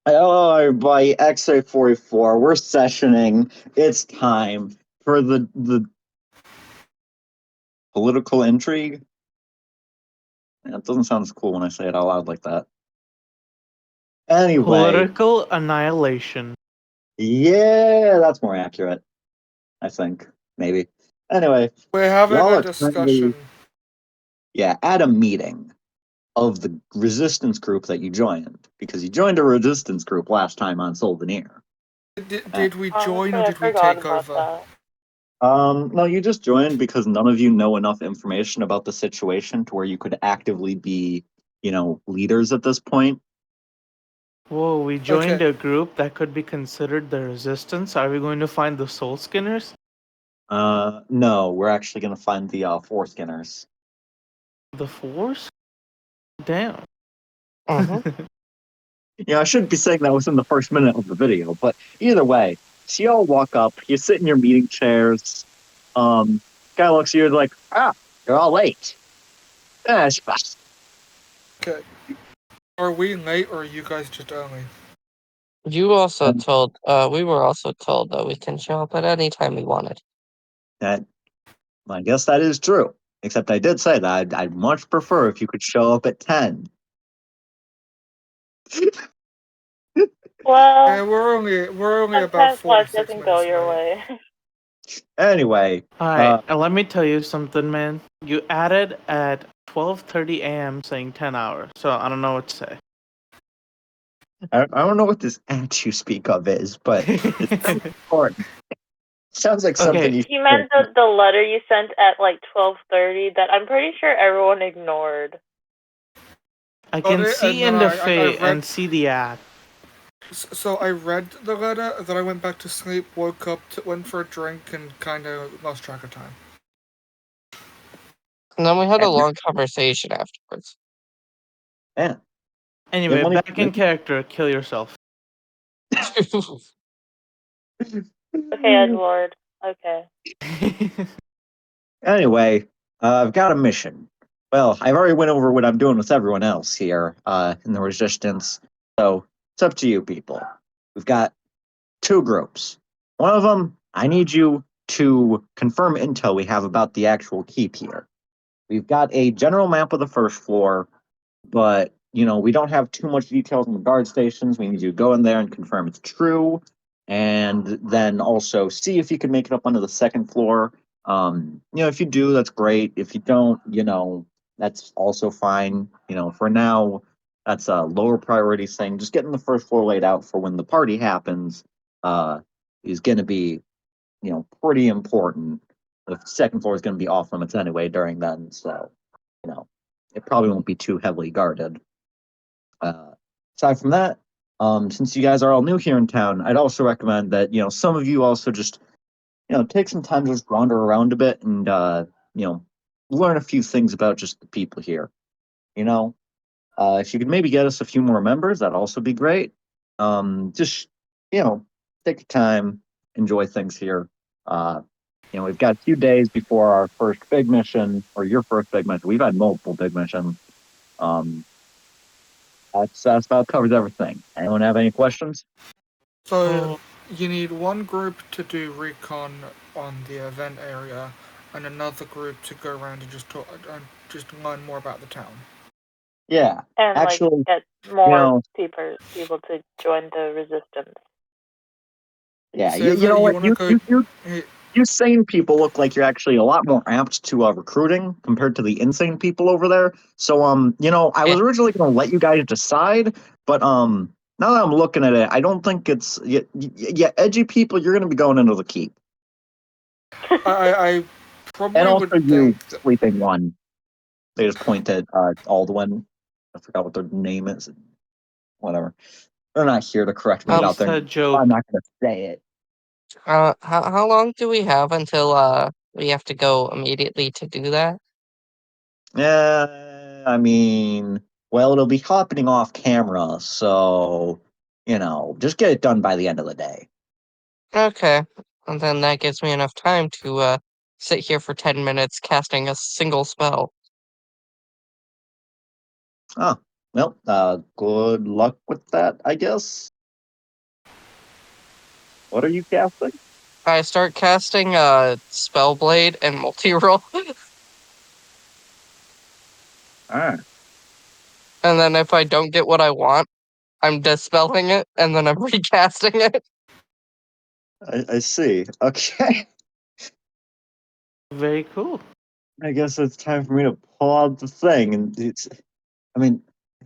Hello, everybody. X-ray 44. We're sessioning. It's time for the political intrigue. That doesn't sound as cool when I say it out loud like that. Anyway, Political annihilation. yeah, that's more accurate. I think maybe. Anyway, We're having y'all a are discussion. currently at a meeting of the resistance group that you joined because you joined a resistance group last time on Soulvenir. Did we join Honestly, or I did we forgot take about over? that. No, you just joined because none of you know enough information about the situation to where you could actively be, leaders at this point. Whoa, we joined Okay. a group that could be considered the resistance. Are we going to find the soul skinners? No, we're actually gonna find the foreskinners. The force? Damn. Mm-hmm. I shouldn't be saying that within the first minute of the video, but either way, so y'all walk up, you sit in your meeting chairs. Guy looks at you like, you're all late. It's fine. Okay. Are we late or are you guys just early? You also told, we were also told that we can show up at any time we wanted. That, I guess that is true. Except I did say that I'd much prefer if you could show up at 10. Well, we're only about sometimes life 46 doesn't go minutes your late. way. Anyway, Alright, and let me tell you something, man. You added at 12:30 a.m. saying 10 hours, so I don't know what to say. I don't know what this act you speak of is, but it's important. Sounds like something Okay. you He meant the letter you sent at like 12:30 that I'm pretty sure everyone ignored. I can see and in then the I fate read. and see the ad. So I read the letter, then I went back to sleep, woke up, went for a drink, and kind of lost track of time. And then we had a long conversation afterwards. Yeah. Anyway, money- back in character, kill yourself. Okay, Edward. Okay. Anyway, I've got a mission. Well, I've already went over what I'm doing with everyone else here in the resistance, so it's up to you people. We've got two groups. One of them, I need you to confirm intel we have about the actual keep here. We've got a general map of the first floor, but we don't have too much details on the guard stations. We need you to go in there and confirm it's true, and then also see if you can make it up onto the second floor. If you do, that's great. If you don't, that's also fine. For now, that's a lower priority thing. Just getting the first floor laid out for when the party happens is going to be, pretty important. The second floor is going to be off limits anyway during then, so it probably won't be too heavily guarded. Aside from that, since you guys are all new here in town, I'd also recommend that some of you also just take some time to just wander around a bit and learn a few things about just the people here. If you could maybe get us a few more members, that'd also be great. Just take your time, enjoy things here. We've got a few days before our first big mission, or your first big mission. We've had multiple big missions. That's about covers everything. Anyone have any questions? So you need one group to do recon on the event area, and another group to go around and just talk and just learn more about the town. Yeah, And actually, get more people to join the resistance. Yeah, So you know what? go. You sane people look like you're actually a lot more apt to recruiting compared to the insane people over there. So I was originally going to let you guys decide, but now that I'm looking at it, I don't think it's edgy people. You're going to be going into the keep, I probably and also would you think that, sleeping one. They just point at Aldwin. I forgot what their name is. Whatever. They're not here to correct me about their Just a name. I'm joke. not going to say it. How long do we have until we have to go immediately to do that? Yeah, I mean, well, it'll be happening off camera, so just get it done by the end of the day. Okay, and then that gives me enough time to sit here for 10 minutes casting a single spell. Oh, well, good luck with that, I guess. What are you casting? I start casting Spellblade and multi-roll, Ah, and then if I don't get what I want, I'm dispelling it, and then I'm recasting it. I see. Okay. Very cool. I guess it's time for me to pull out the thing, and it's. I mean,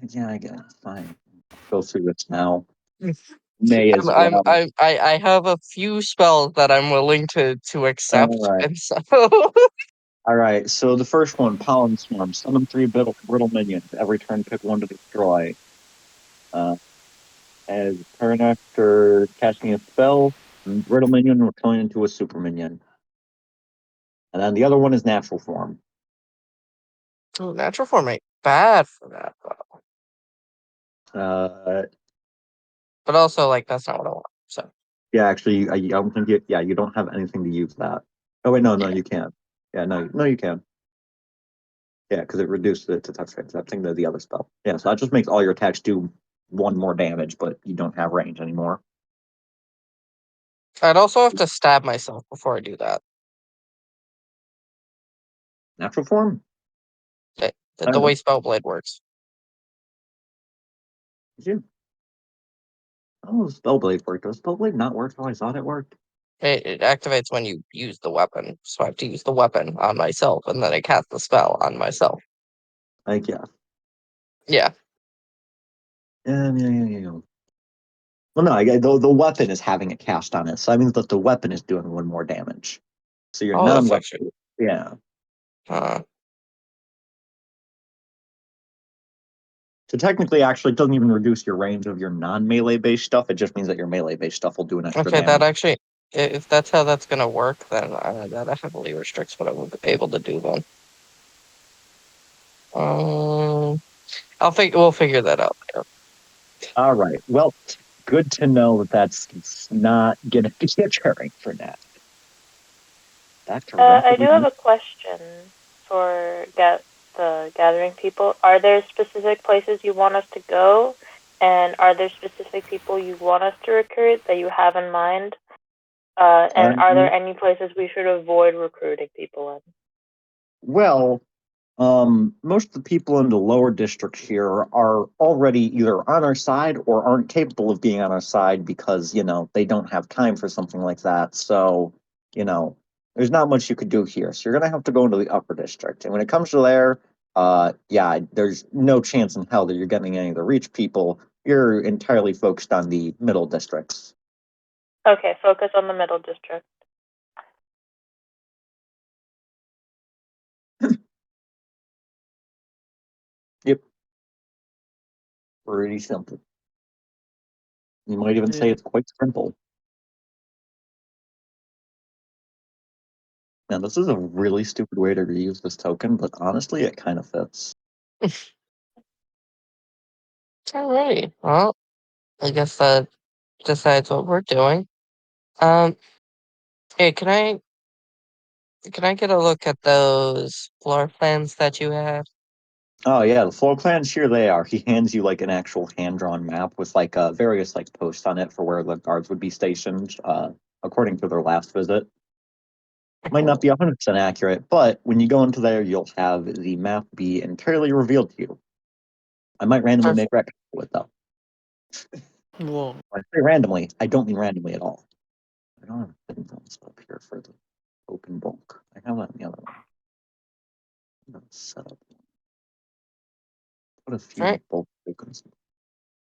yeah, I guess fine. Go through this now. May as well. I have a few spells that I'm willing to accept, All right. and so All right. So the first one, Pollen Swarm. Summon 3 brittle minions. Every turn, pick one to destroy. As turn after casting a spell, brittle minion will turn into a super minion. And then the other one is natural form. Ooh, natural form ain't bad for that, but also like that's not what I want. So Yeah, actually, I don't think you don't have anything to use that. Oh wait, no, yeah. you can. Yeah, no, you can. Yeah, because it reduced it to touch range. That thing to the other spell. Yeah, so that just makes all your attacks do 1 more damage, but you don't have range anymore. I'd also have to stab myself before I do that. Natural form? The way Spellblade works. Yeah. Oh, Spellblade worked. Does Spellblade not work how I thought it worked? It activates when you use the weapon, so I have to use the weapon on myself, and then I cast the spell on myself. I guess. Yeah. Yeah. Well, no, the weapon is having it cast on it, so that means that the weapon is doing 1 more damage. So your Oh, that's actually. non-weapon, yeah. So technically, actually, it doesn't even reduce your range of your non-melee based stuff. It just means that your melee based stuff will do an extra Okay, that damage. actually, if that's how that's gonna work, then that heavily restricts what I'm able to do then. We'll figure that out later. All right. Well, good to know that that's not going to be occurring for that. Back to I do rapidly. have a question for the gathering people. Are there specific places you want us to go? And are there specific people you want us to recruit that you have in mind? And are there any places we should avoid recruiting people in? Well, most of the people in the lower district here are already either on our side or aren't capable of being on our side because, they don't have time for something like that. So, there's not much you could do here. So you're going to have to go into the upper district. And when it comes to there, yeah, there's no chance in hell that you're getting any of the reach people. You're entirely focused on the middle districts. Okay, focus on the middle district. Yep. Pretty simple. You might even say it's quite simple. Now, this is a really stupid way to reuse this token, but honestly, it kind of fits. Alrighty. Well, I guess that decides what we're doing. Hey, can I get a look at those floor plans that you have? Oh yeah, the floor plans, here they are. He hands you like an actual hand-drawn map with like various like posts on it for where the guards would be stationed, according to their last visit. Might not be 100% accurate, but when you go into there, you'll have the map be entirely revealed to you. I might randomly make records with it though. Whoa. When I say randomly, I don't mean randomly at all. I don't have hidden zones up here for the open bulk. I have that in the other one. Set up. Put a few Right. bulk tokens.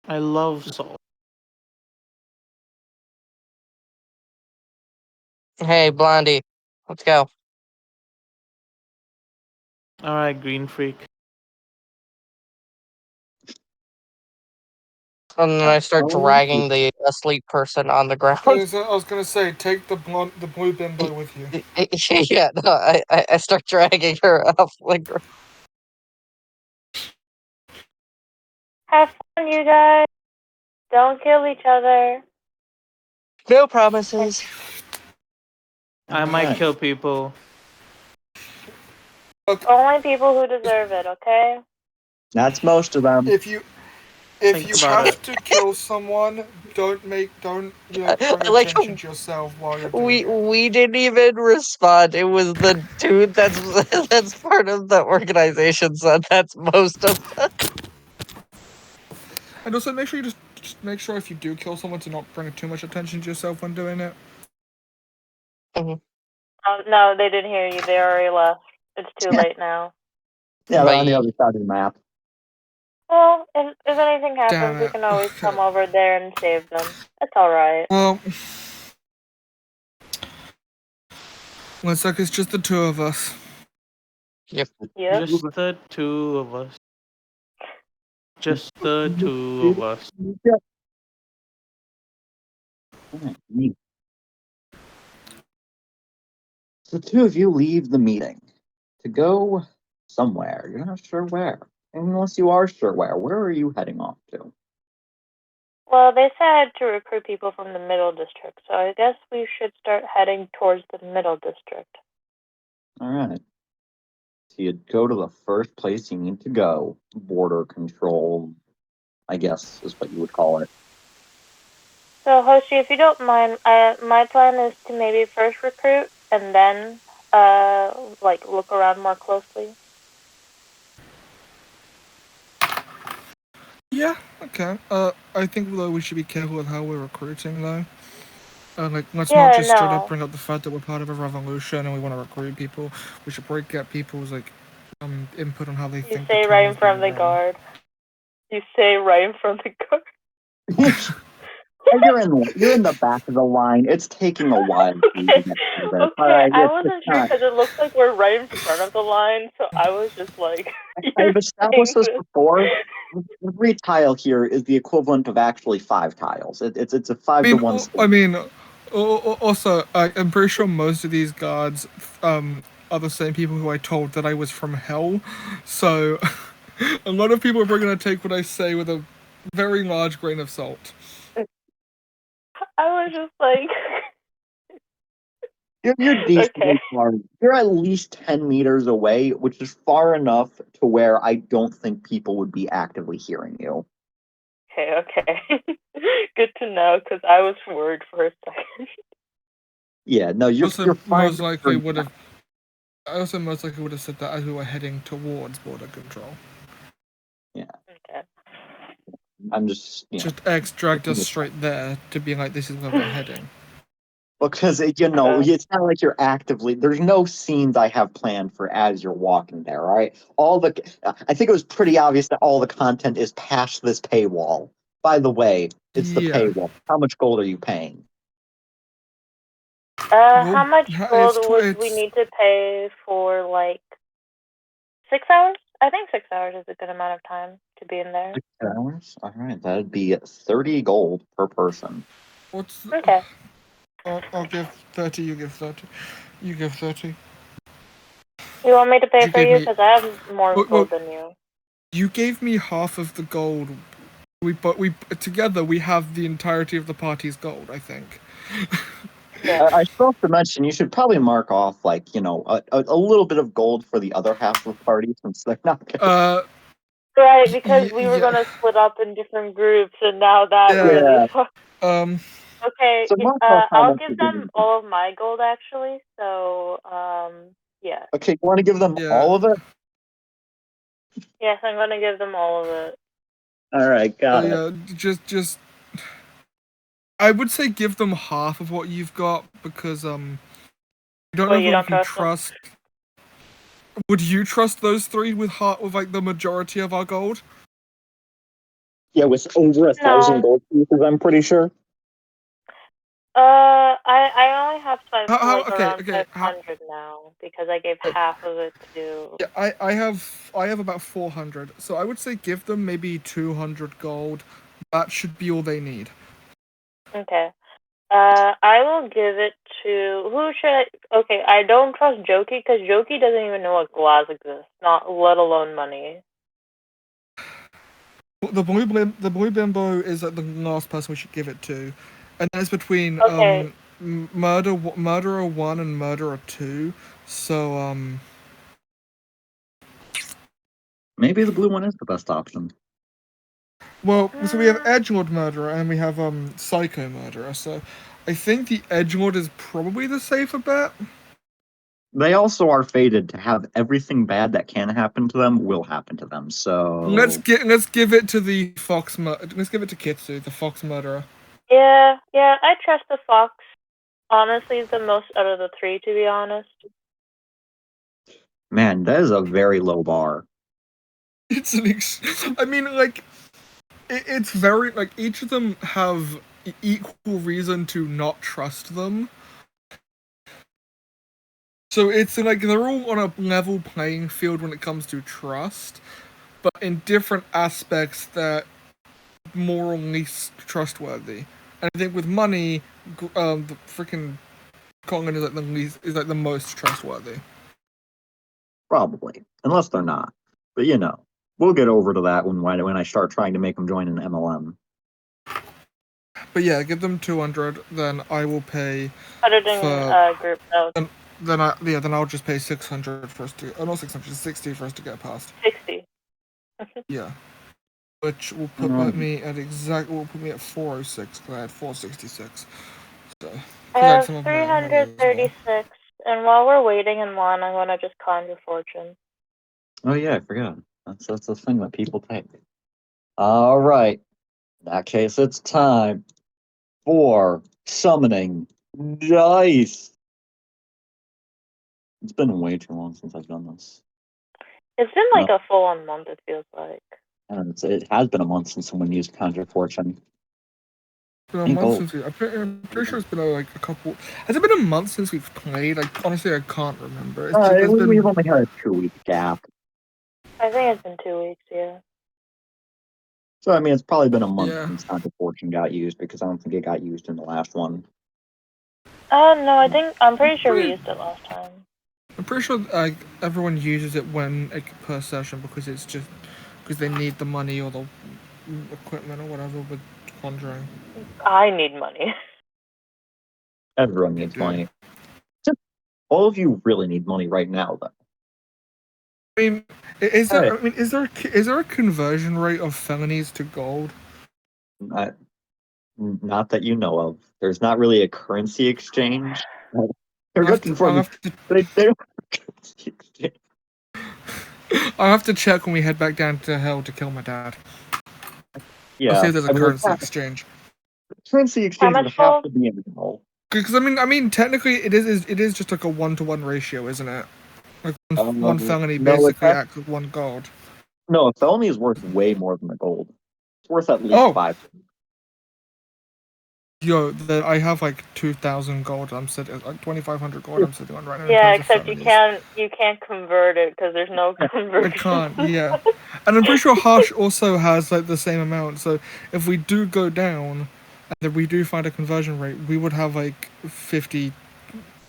I love Soul. Hey, Blondie, let's go. All right, Green Freak. And then I start dragging the asleep person on the ground. I was gonna say, take the blue bimbo with you. Yeah, no, I start dragging her off the ground. Have fun, you guys. Don't kill each other. No promises. I might kill people. Okay. Only people who deserve it, okay? That's most of them. If you If Think you about have it. to kill someone, don't bring like attention to yourself while you're doing it. we didn't even respond. It was the dude that's that's part of the organization, so that's most of And also make sure you just make sure if you do kill someone to not bring too much attention to yourself when doing it. No, they didn't hear you. They already left. It's too late now. Yeah, they're on the Bye. other side of the map. Well, if anything happens, we it. can always come over there and save them. It's alright. Well, looks like it's just the two of us. Yep. Just the two of us. Just the two of us. Alright, neat. So the two of you leave the meeting to go somewhere. You're not sure where. And unless you are sure where are you heading off to? Well, they said to recruit people from the middle district, so I guess we should start heading towards the middle district. Alright. So you'd go to the first place you need to go. Border control, I guess is what you would call it. So, Hoshi, if you don't mind, my plan is to maybe first recruit and then, look around more closely. Yeah, okay. I think though we should be careful with how we're recruiting though. Let's not just straight up bring up the fact that we're part of a revolution and we want to recruit people. We should probably get people's input on how they think. You say right in front of the guard. You say right in front of the guard. You're in the back of the line. It's taking a while. Okay, I wasn't sure because it looks like we're right in front of the line, so I was just like. I've established this before. Every tile here is the equivalent of actually 5 tiles. It's a 5-to-1. I mean, also, I'm pretty sure most of these guards are the same people who I told that I was from hell. So, a lot of people are probably going to take what I say with a very large grain of salt. I was just like. You're decently far. You're at least 10 meters away, which is far enough to where I don't think people would be actively hearing you. Okay. Good to know, because I was worried for a second. Yeah, no, you're fine. Most likely would have. I also most likely would have said that as we were heading towards border control. Yeah. Okay. I'm just. Just X dragged us straight there to be like, this is where we're heading. Because, it's not like you're actively. There's no scenes I have planned for as you're walking there, all right? I think it was pretty obvious that all the content is past this paywall. By the way, it's the paywall. How much gold are you paying? How much gold would we need to pay for, 6 hours? I think 6 hours is a good amount of time to be in there. 6 hours? All right, that'd be 30 gold per person. Okay. I'll give 30, you give 30. You give 30. You want me to pay for you? Because I have more gold than you. You gave me half of the gold. But together we have the entirety of the party's gold, I think. Yeah. I still have to mention, you should probably mark off, a little bit of gold for the other half of the party, since they're not gonna... Right, because we were going to split up in different groups, and now that really sucks. Okay, So I'll give them all of my gold, actually, so, yeah. Okay, you want to give them all of it? Yes, I'm going to give them all of it. Alright, got it. Yeah, just... I would say give them half of what you've got, because, I don't know if you can trust... Would you trust those three with the majority of our gold? Yeah, with over 1,000 gold pieces, I'm pretty sure. I only have around 500 now, because I gave half of it to... Yeah, I have about 400, so I would say give them maybe 200 gold. That should be all they need. Okay. I will give it to... Who should I... Okay, I don't trust Joki, because Joki doesn't even know what glass exists, let alone money. The blue bimbo is the last person we should give it to. And that's between Murderer 1 and Murderer 2, so, Maybe the blue one is the best option. Well, so we have Edgelord Murderer and we have Psycho Murderer. So I think the Edgelord is probably the safer bet. They also are fated to have everything bad that can happen to them will happen to them. So Let's give it to the let's give it to Kitsu, the Fox Murderer. Yeah, I trust the fox. Honestly, the most out of the three, to be honest. man, that is a very low bar. It's I mean, like, it's very like each of them have equal reason to not trust them. So it's like they're all on a level playing field when it comes to trust, but in different aspects they're more or least trustworthy. And I think with money, the freaking Colin is like the most trustworthy. Probably, unless they're not. But we'll get over to that when I start trying to make them join an MLM. But yeah, give them 200, then I will pay. Put it in group notes. Then I'll just pay 600 for us to. Oh, not 600, 60 for us to get past. 60. Yeah. Which will put me at will put me at 406 because I had 466. So. I have 336, and while we're waiting in line, I'm gonna just conjure fortune. Oh yeah, I forgot. That's the thing that people take. All right. In that case, it's time for summoning dice. It's been way too long since I've done this. It's been like a full-on month, it feels like. And it has been a month since someone used Conjure Fortune. It's been a month since I'm pretty sure it's been like a couple. Has it been a month since we've played? Like honestly, I can't remember. We've only had a 2-week gap. I think it's been 2 weeks, yeah. So I mean, it's probably been a month since Conjure Fortune got used because I don't think it got used in the last one. No, I'm pretty sure we used it last time. I'm pretty sure everyone uses it per session because it's just because they need the money or the equipment or whatever with conjuring. I need money. Everyone needs money. All of you really need money right now, though. I mean, is there a conversion rate of felonies to gold? Not that you know of. There's not really a currency exchange. They're looking for they don't currency exchange. I'll have to check when we head back down to hell to kill my dad. Yeah, I'll see if there's a currency exchange. Currency exchange would have to be in the gold. Because I mean, technically, it is just like a 1-to-1 ratio, isn't it? Like one felony basically acts with 1 gold. No, a felony is worth way more than the gold. It's worth at least 5. Yo, I have like 2,000 gold. I'm sitting like 2,500 gold. I'm sitting on right now. Yeah, except you can't convert it because there's no conversion. I can't. Yeah, and I'm pretty sure Harsh also has like the same amount. So if we do go down, and if we do find a conversion rate, we would have like 50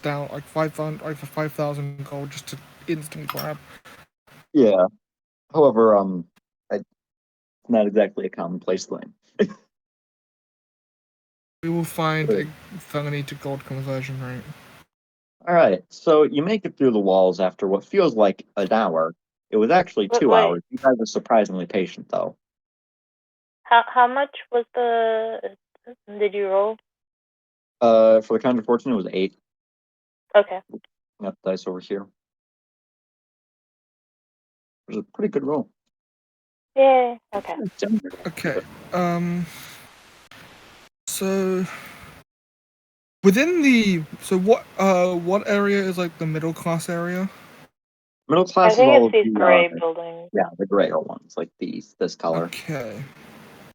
down, like 5,000 gold just to instantly grab. Yeah. However, it's not exactly a commonplace thing. We will find a felony to gold conversion rate. All right, so you make it through the walls after what feels like an hour. It was actually 2 hours. You guys are surprisingly patient, though. How much was did you roll? For the Conjure Fortune, it was 8. Okay. Got the dice over here. It was a pretty good roll. Yeah. Okay. Okay. So what area is like the middle class area? Middle class I think is all it's these gray buildings. Yeah, the grayer ones, like this color. Okay.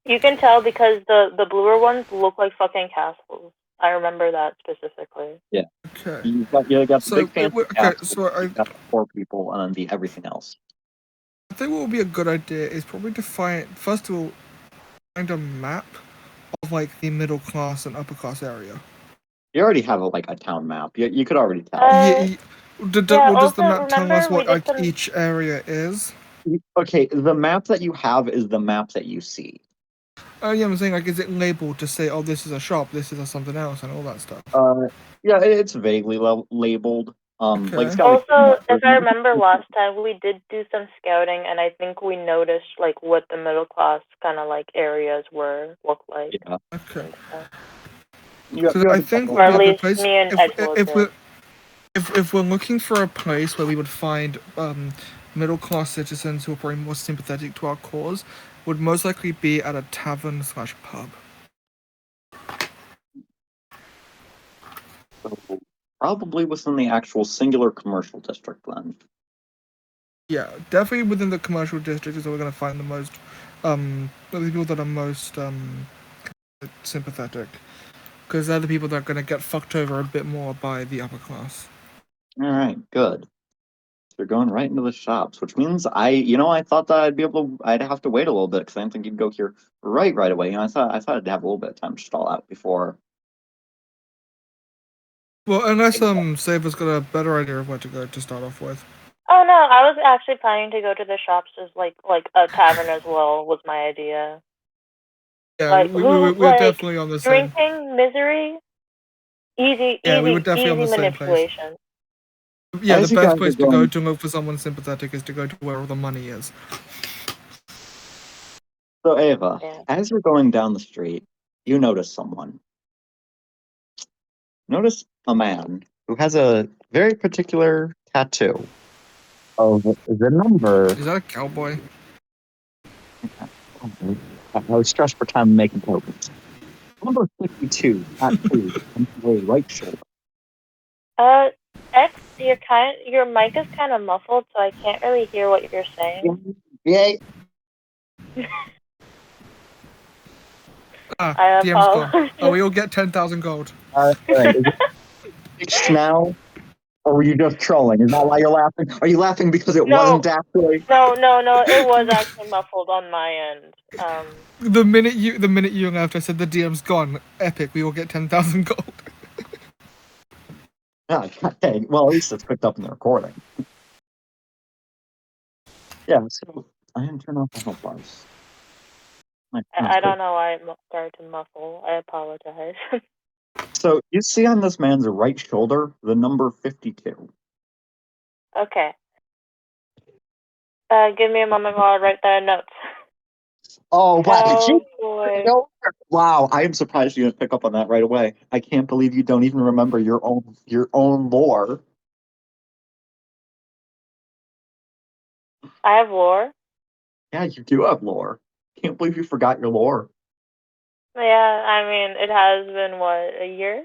You can tell because the bluer ones look like fucking castles. I remember that specifically. Yeah. Okay. You got the big fancy castles. You got the poor people and the everything else. I think what would be a good idea is probably to find a map of like the middle class and upper class area. You already have a town map. You could already tell. Does the map tell us what like each area is? Okay, the map that you have is the map that you see. Oh yeah, I'm saying like, is it labeled to say, oh, this is a shop, this is something else, and all that stuff? Yeah, it's vaguely labeled. Like Okay. it's got like Also, if I remember last time, we did do some scouting, and I think we noticed like what the middle class kind of like areas look like. yeah. Okay. You So have I a think couple Or at the least place, me and Edgewood did. if we're looking for a place where we would find middle class citizens who are probably more sympathetic to our cause, would most likely be at a tavern/pub. so probably within the actual singular commercial district then. Yeah, definitely within the commercial district is where we're going to find the most, the people that are most sympathetic, because they're the people that are going to get fucked over a bit more by the upper class. All right, good. They're going right into the shops, which means I thought that I'd have to wait a little bit because I didn't think you'd go here right away. I thought I'd have a little bit of time to stall out before. Well, unless Saber's got a better idea of where to go to start off with. Oh no, I was actually planning to go to the shops as like a tavern as well. Was my idea. Yeah, Like we're like definitely on the same. drinking misery, easy, Yeah, we easy, were definitely on easy the same place. manipulation. Yeah, the As you best guys are place to go going, to look for someone sympathetic is to go to where all the money is. so Ava, Yeah. as you're going down the street, you notice someone. Notice a man who has a very particular tattoo of the number. Is that a cowboy? I was stressed for time making tokens. Number 52, tattoo on the right shoulder. X, your mic is kind of muffled, so I can't really hear what you're saying. Yay! Ah, I DM's gone. apologize. Oh, we all get 10,000 gold. All right. Is it fixed now? Or were you just trolling? Is that why you're laughing? Are you laughing because it No. wasn't actually? No, it was actually muffled on my end. The minute you left, I said the DM's gone. Epic. We all get 10,000 gold. Ah, okay. Well, at least it's picked up in the recording. Yeah, so I didn't turn off the help bars. I don't know why it started to muffle. I apologize. So you see on this man's right shoulder the number 52. Okay. Give me a moment while I write that in notes. Oh, wow. Cowboy. Wow, I am surprised you didn't pick up on that right away. I can't believe you don't even remember your own lore. I have lore. Yeah, you do have lore. Can't believe you forgot your lore. Yeah, I mean, it has been, what, a year?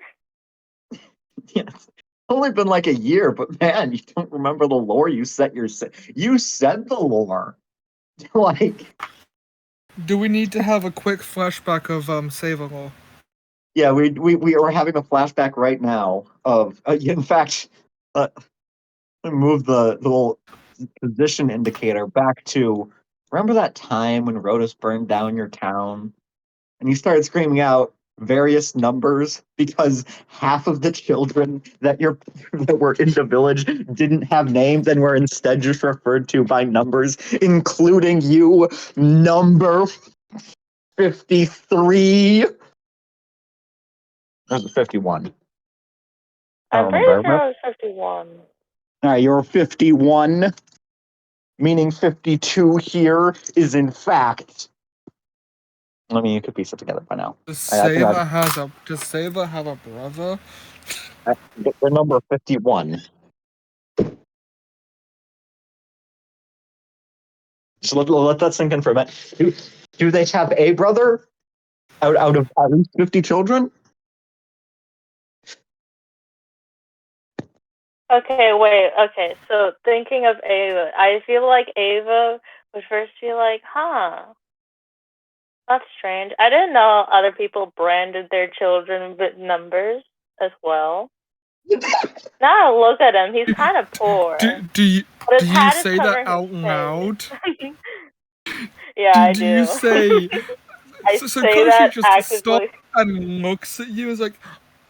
Yeah, it's only been like a year, but man, you don't remember the lore you said you said the lore. Like, Do we need to have a quick flashback of Saver Law? yeah, we are having a flashback right now of in fact, let me move the little position indicator back to remember that time when Rotus burned down your town and you started screaming out various numbers because half of the children that were in the village didn't have names and were instead just referred to by numbers, including you, number 53. That was 51. I I'm don't pretty remember. sure it was 51. All right, you're 51, meaning 52 here is in fact. I mean, you could piece it together by now. Does I think Saver have a brother? the number 51. Just let that sink in for a minute. Do they have a brother out of at least 50 children? Okay, wait, okay, so thinking of Ava, I feel like Ava would first be like, huh, that's strange. I didn't know other people branded their children with numbers as well. Now I look at him, he's kind of poor. Do you But his do you hat is say that covering his out face. loud? Yeah, I do do. you say? I so say Koshi that just actively. stops and looks at you and is like,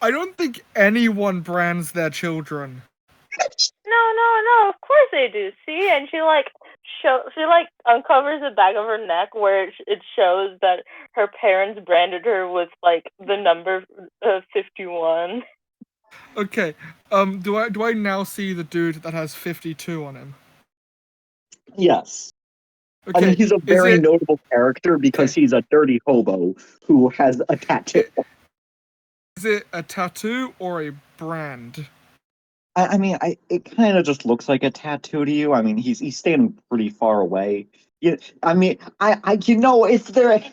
I don't think anyone brands their children. No, of course they do. See, and she uncovers the back of her neck where it shows that her parents branded her with like the number 51. Okay. Do I now see the dude that has 52 on him? Yes. I Okay. mean, he's a Is very it notable character because okay? he's a dirty hobo who has a tattoo. Is it a tattoo or a brand? I mean, it kind of just looks like a tattoo to you. I mean, he's standing pretty far away. Yeah, I mean, if their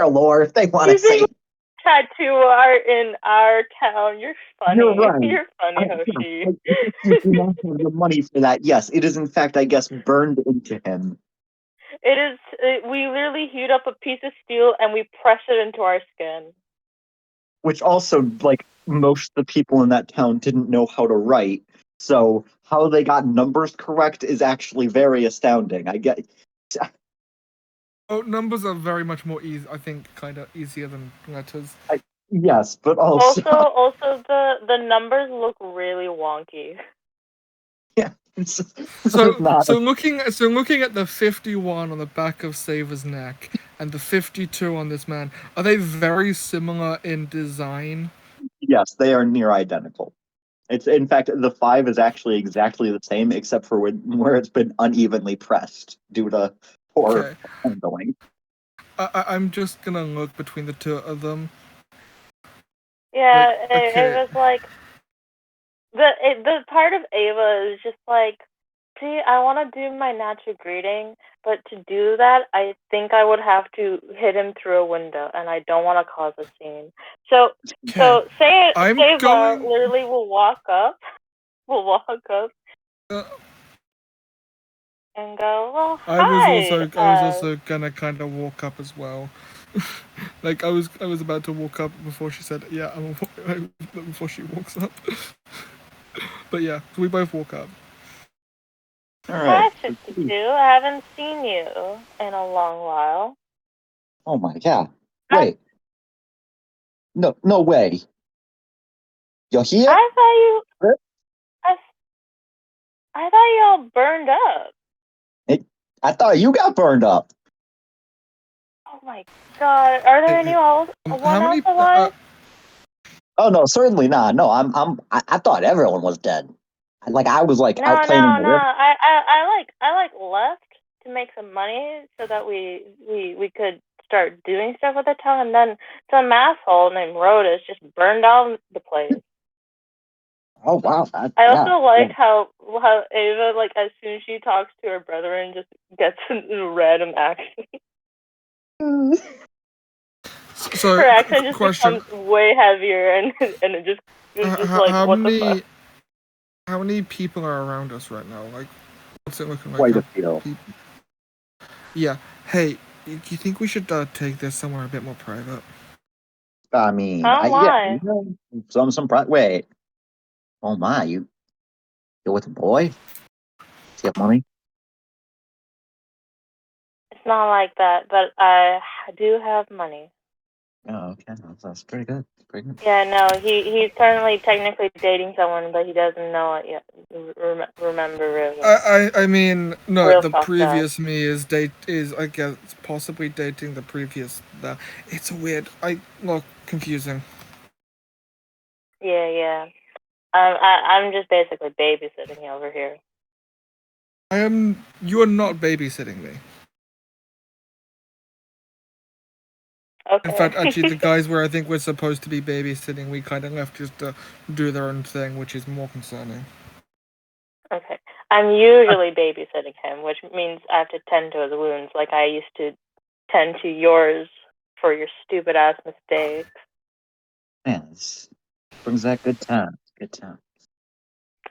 lore, if they want to You think say, tattoo art in our town? You're you're funny. right. You're funny, I, Hoshi. if you do not have the money for that, yes, it is in fact, I guess, burned into him. It is. We literally heat up a piece of steel and we press it into our skin. Which also, like, most of the people in that town didn't know how to write. So how they got numbers correct is actually very astounding. I get. Oh, numbers are very much more easy. I think kind of easier than letters. Yes, but also, Also, the numbers look really wonky. yeah, it's So not. looking at the 51 on the back of Saver's neck and the 52 on this man, are they very similar in design? Yes, they are near identical. It's in fact the 5 is actually exactly the same, except for where it's been unevenly pressed due to poor Okay. handling. I'm just gonna look between the two of them. Yeah, Like, okay. it was like the part of Ava is just like, see, I want to do my natural greeting, but to do that, I think I would have to hit him through a window, and I don't want to cause a scene. So Okay. I'm Ava going. literally will walk up, Uh, and go, well, I was hi. also gonna kind of walk up as well. Like I was about to walk up before she said yeah. Before she walks up. But yeah, we both walk up. All Hi, right. 52. I haven't seen you in a long while. Oh my god. Wait. No way. You're here? I thought you, Huh? I, I thought y'all burned up. I thought you got burned up. Oh my god. Are there any else? How One else many? alive? Oh no, certainly not. No, I thought everyone was dead. I was like No, out no, playing in the no. river. I left to make some money so that we could start doing stuff with the town, and then some asshole named Rhodas just burned down the place. Oh wow. I Yeah. also like how Ava, like, as soon as she talks to her brother and just gets into random action. So Her accent just question: becomes way heavier, and it just it's just like, how what the fuck? many people are around us right now? Like, what's it looking like? Quite How a few. people? Yeah. Hey, do you think we should take this somewhere a bit more private? I mean, Huh? yeah. Why? Wait. Oh my, you're with a boy? Does he have money? It's not like that, but I do have money. Oh, okay. That's pretty good. Pretty good. Yeah, no, he's currently technically dating someone, but he doesn't know it yet. Remember, really. I mean, no. Real The fucked up. previous me is I guess possibly dating the previous. It's weird. Look confusing. Yeah. I'm just basically babysitting you over here. You are not babysitting me. Okay. In fact, actually, the guys where I think we're supposed to be babysitting, we kind of left just to do their own thing, which is more concerning. Okay. I'm usually babysitting him, which means I have to tend to his wounds like I used to tend to yours for your stupid ass mistakes. Man, this brings back good times. Good times.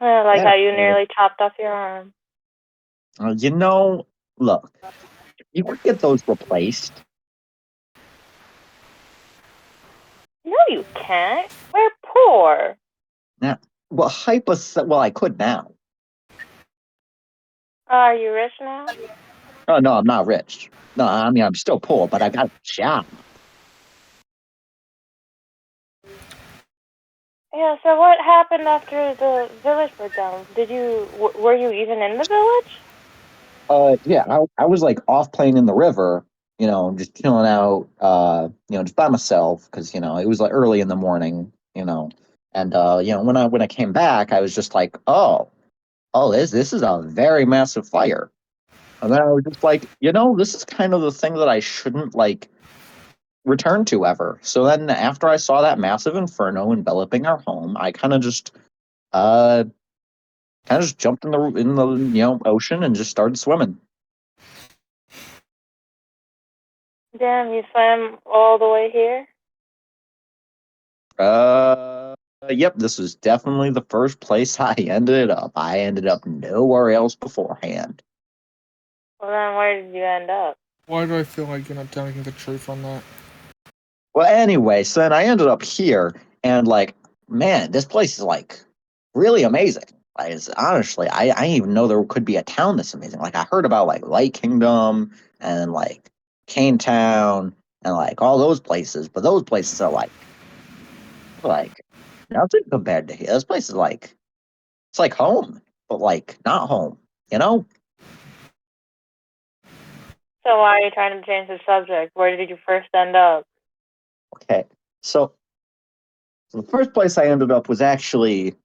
Like Yeah. how you nearly chopped off your arm. Look, you could get those replaced. No, you can't. We're poor. Now, well, I could now. Are you rich now? Oh no, I'm not rich. No, I mean I'm still poor, but I got a job. Yeah, so what happened after the village burnt down? Were you even in the village? Yeah, I was like off playing in the river, just chilling out, just by myself, because it was like early in the morning, And when I came back, I was just like, this is a very massive fire. And then I was just like, this is kind of the thing that I shouldn't like return to ever. So then after I saw that massive inferno enveloping our home, I uh kind of just jumped in the ocean and just started swimming. Damn, you swam all the way here? Yep, this was definitely the first place I ended up. I ended up nowhere else beforehand. Well, then where did you end up? Why do I feel like you're not telling me the truth on that? Well, anyway, so then I ended up here, and like, man, this place is like really amazing. Honestly, I didn't even know there could be a town this amazing. Like, I heard about like Light Kingdom and like Cane Town and like all those places, but those places are like nothing compared to here. This place is like it's like home, but like not home, you know? So why are you trying to change the subject? Where did you first end up? Okay, so the first place I ended up was actually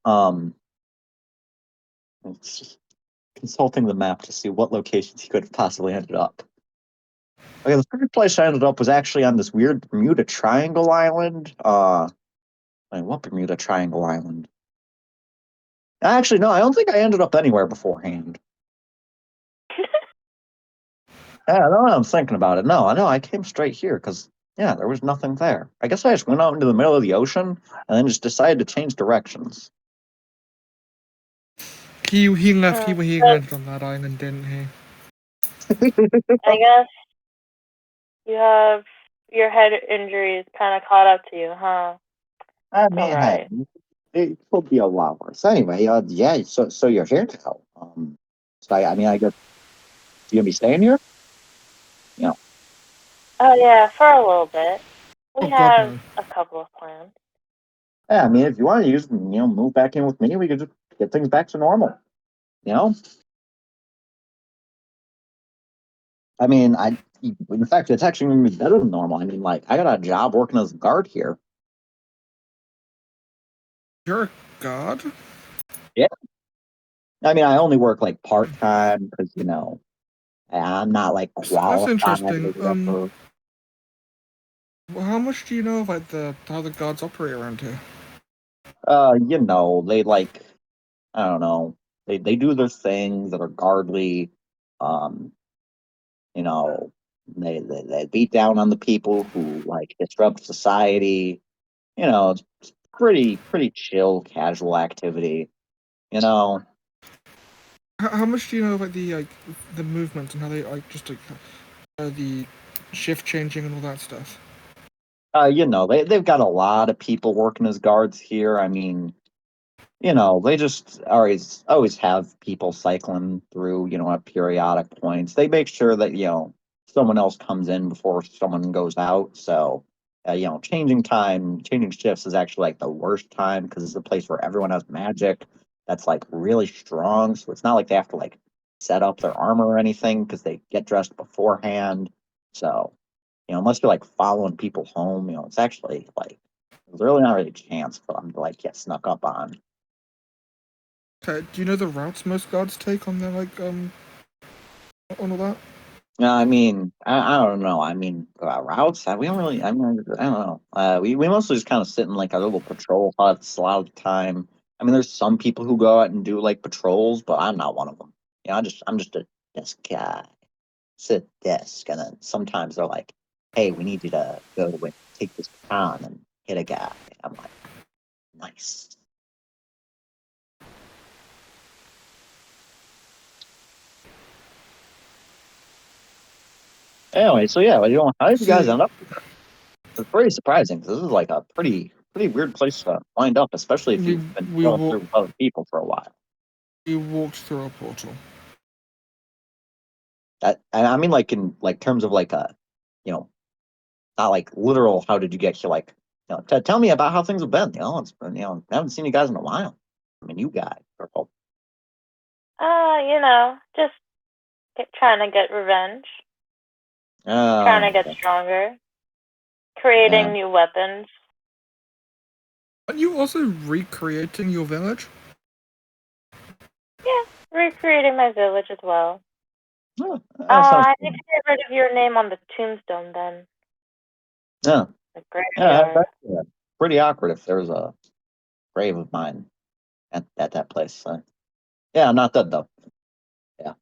consulting the map to see what locations he could have possibly ended up. Okay, the first place I ended up was actually on this weird Bermuda Triangle Island. What Bermuda Triangle Island? Actually, no, I don't think I ended up anywhere beforehand. Yeah, now that I'm thinking about it, no, I came straight here because yeah, there was nothing there. I guess I just went out into the middle of the ocean and then just decided to change directions. He left. He So landed on that island, didn't he? I guess you have your head injuries kind of caught up to you, huh? I It's mean, hey, alright. it could be a lot worse. Anyway, yeah, so you're here now. So I mean, I guess you gonna be staying here? You know, Oh yeah, for a little bit. We Oh God, have no. a couple of plans. yeah, I mean, if you want to use, move back in with me, we could just get things back to normal. You know, I mean, in fact, it's actually gonna be better than normal. I mean, like, I got a job working as a guard here. You're a god? Yeah, I mean, I only work like part time because I'm not like That's qualified or interesting. whatever. Well, how much do you know about how the gods operate around here? They like, I don't know, they do their things that are guardly. Um, you know, they beat down on the people who like disrupt society. It's pretty chill, casual activity. You know, How much do you know about the movement and how they the shift changing and all that stuff? they've got a lot of people working as guards here. I mean, they just always have people cycling through, at periodic points. They make sure that, someone else comes in before someone goes out. So, changing shifts is actually like the worst time because it's a place where everyone has magic that's like really strong. So it's not like they have to like set up their armor or anything because they get dressed beforehand. So, unless you're like following people home, it's actually like there's really not really a chance for them to like get snuck up on. Okay, do you know the routes most gods take on their on all that? No, I mean, I don't know. I mean, routes. We don't really. I don't know. We mostly just kind of sit in like our little patrol huts a lot of the time. I mean, there's some people who go out and do like patrols, but I'm not one of them. I'm just a desk guy. Sit at the desk, and then sometimes they're like, "Hey, we need you to go and take this town and hit a guy." I'm like, "Nice." Anyway, so yeah, how did you guys So end up? It's pretty surprising because this is like a pretty weird place to wind up, especially if we you've been we going walk through with other people for a while. we walked through a portal. And I mean, like in like terms of like you know, not like literal. How did you get here? Like, tell me about how things have been. It's been, I haven't seen you guys in a while. I mean, you guys. Just trying to get revenge, trying to Oh, get stronger, yeah. creating new weapons. Aren't you also recreating your village? Yeah, recreating my village as well. Oh, that sounds I good. need to get rid of your name on the tombstone then. Yeah, The yeah, graveyard. that's pretty awkward if there's a grave of mine at that place. Yeah, I'm not dead though. Yeah,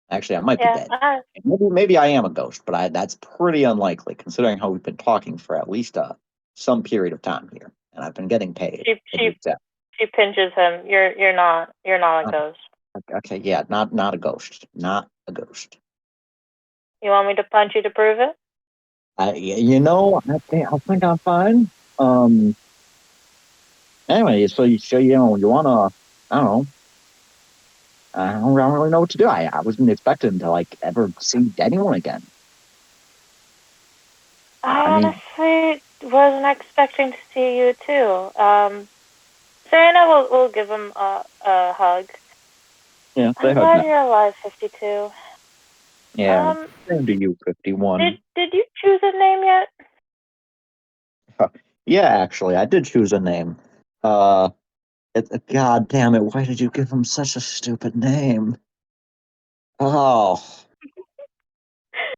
actually, I might be Yeah, dead. Maybe I am a ghost, but that's pretty unlikely considering how we've been talking for at least some period of time here, and I've been getting paid. she to do that. she pinches him. You're not a ghost. Okay, yeah, not a ghost, not a ghost. You want me to punch you to prove it? I think I'm fine. Um. Anyway, so you know, you wanna, I don't know. I don't really know what to do. I wasn't expecting to like ever see anyone again. I I mean, honestly wasn't expecting to see you too. Serena will give him a hug. yeah, they I'm hug glad now. you're alive, 52. Yeah, same to you, 51. Did you choose a name yet? Yeah, actually, I did choose a name. Uh, God damn it! Why did you give him such a stupid name? Oh,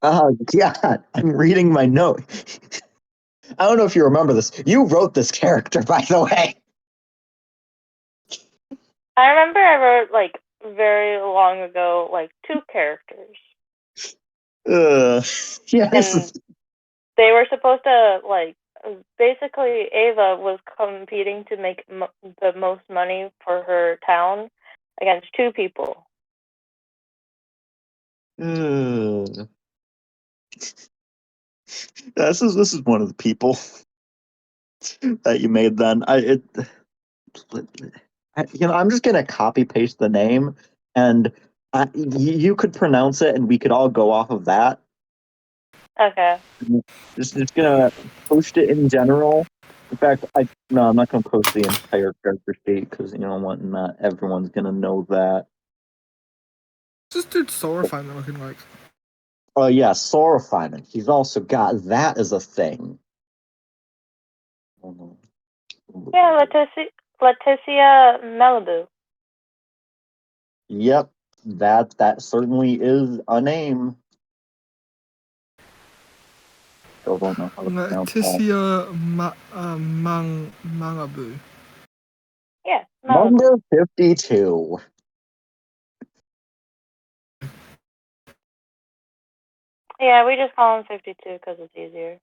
oh God! I'm reading my note. I don't know if you remember this. You wrote this character, by the way. I remember I wrote like very long ago, like 2 characters, Yeah, this and is. they were supposed to like. Basically, Ava was competing to make the most money for her town against 2 people. This is one of the people that you made. Then I'm just gonna copy paste the name, and you could pronounce it, and we could all go off of that. Okay. Just gonna post it in general. In fact, no, I'm not gonna post the entire character sheet because you know what, not everyone's gonna know that. What's this dude Soulvenir looking like? Oh yeah, Soulvenir. He's also got that as a thing. Yeah, Leticia Malibu. Yep, that certainly is a name. Still don't know how to pronounce that. Leticia Mangabu. Yeah, Malibu. Number 52. Yeah, we just call him 52 because it's easier.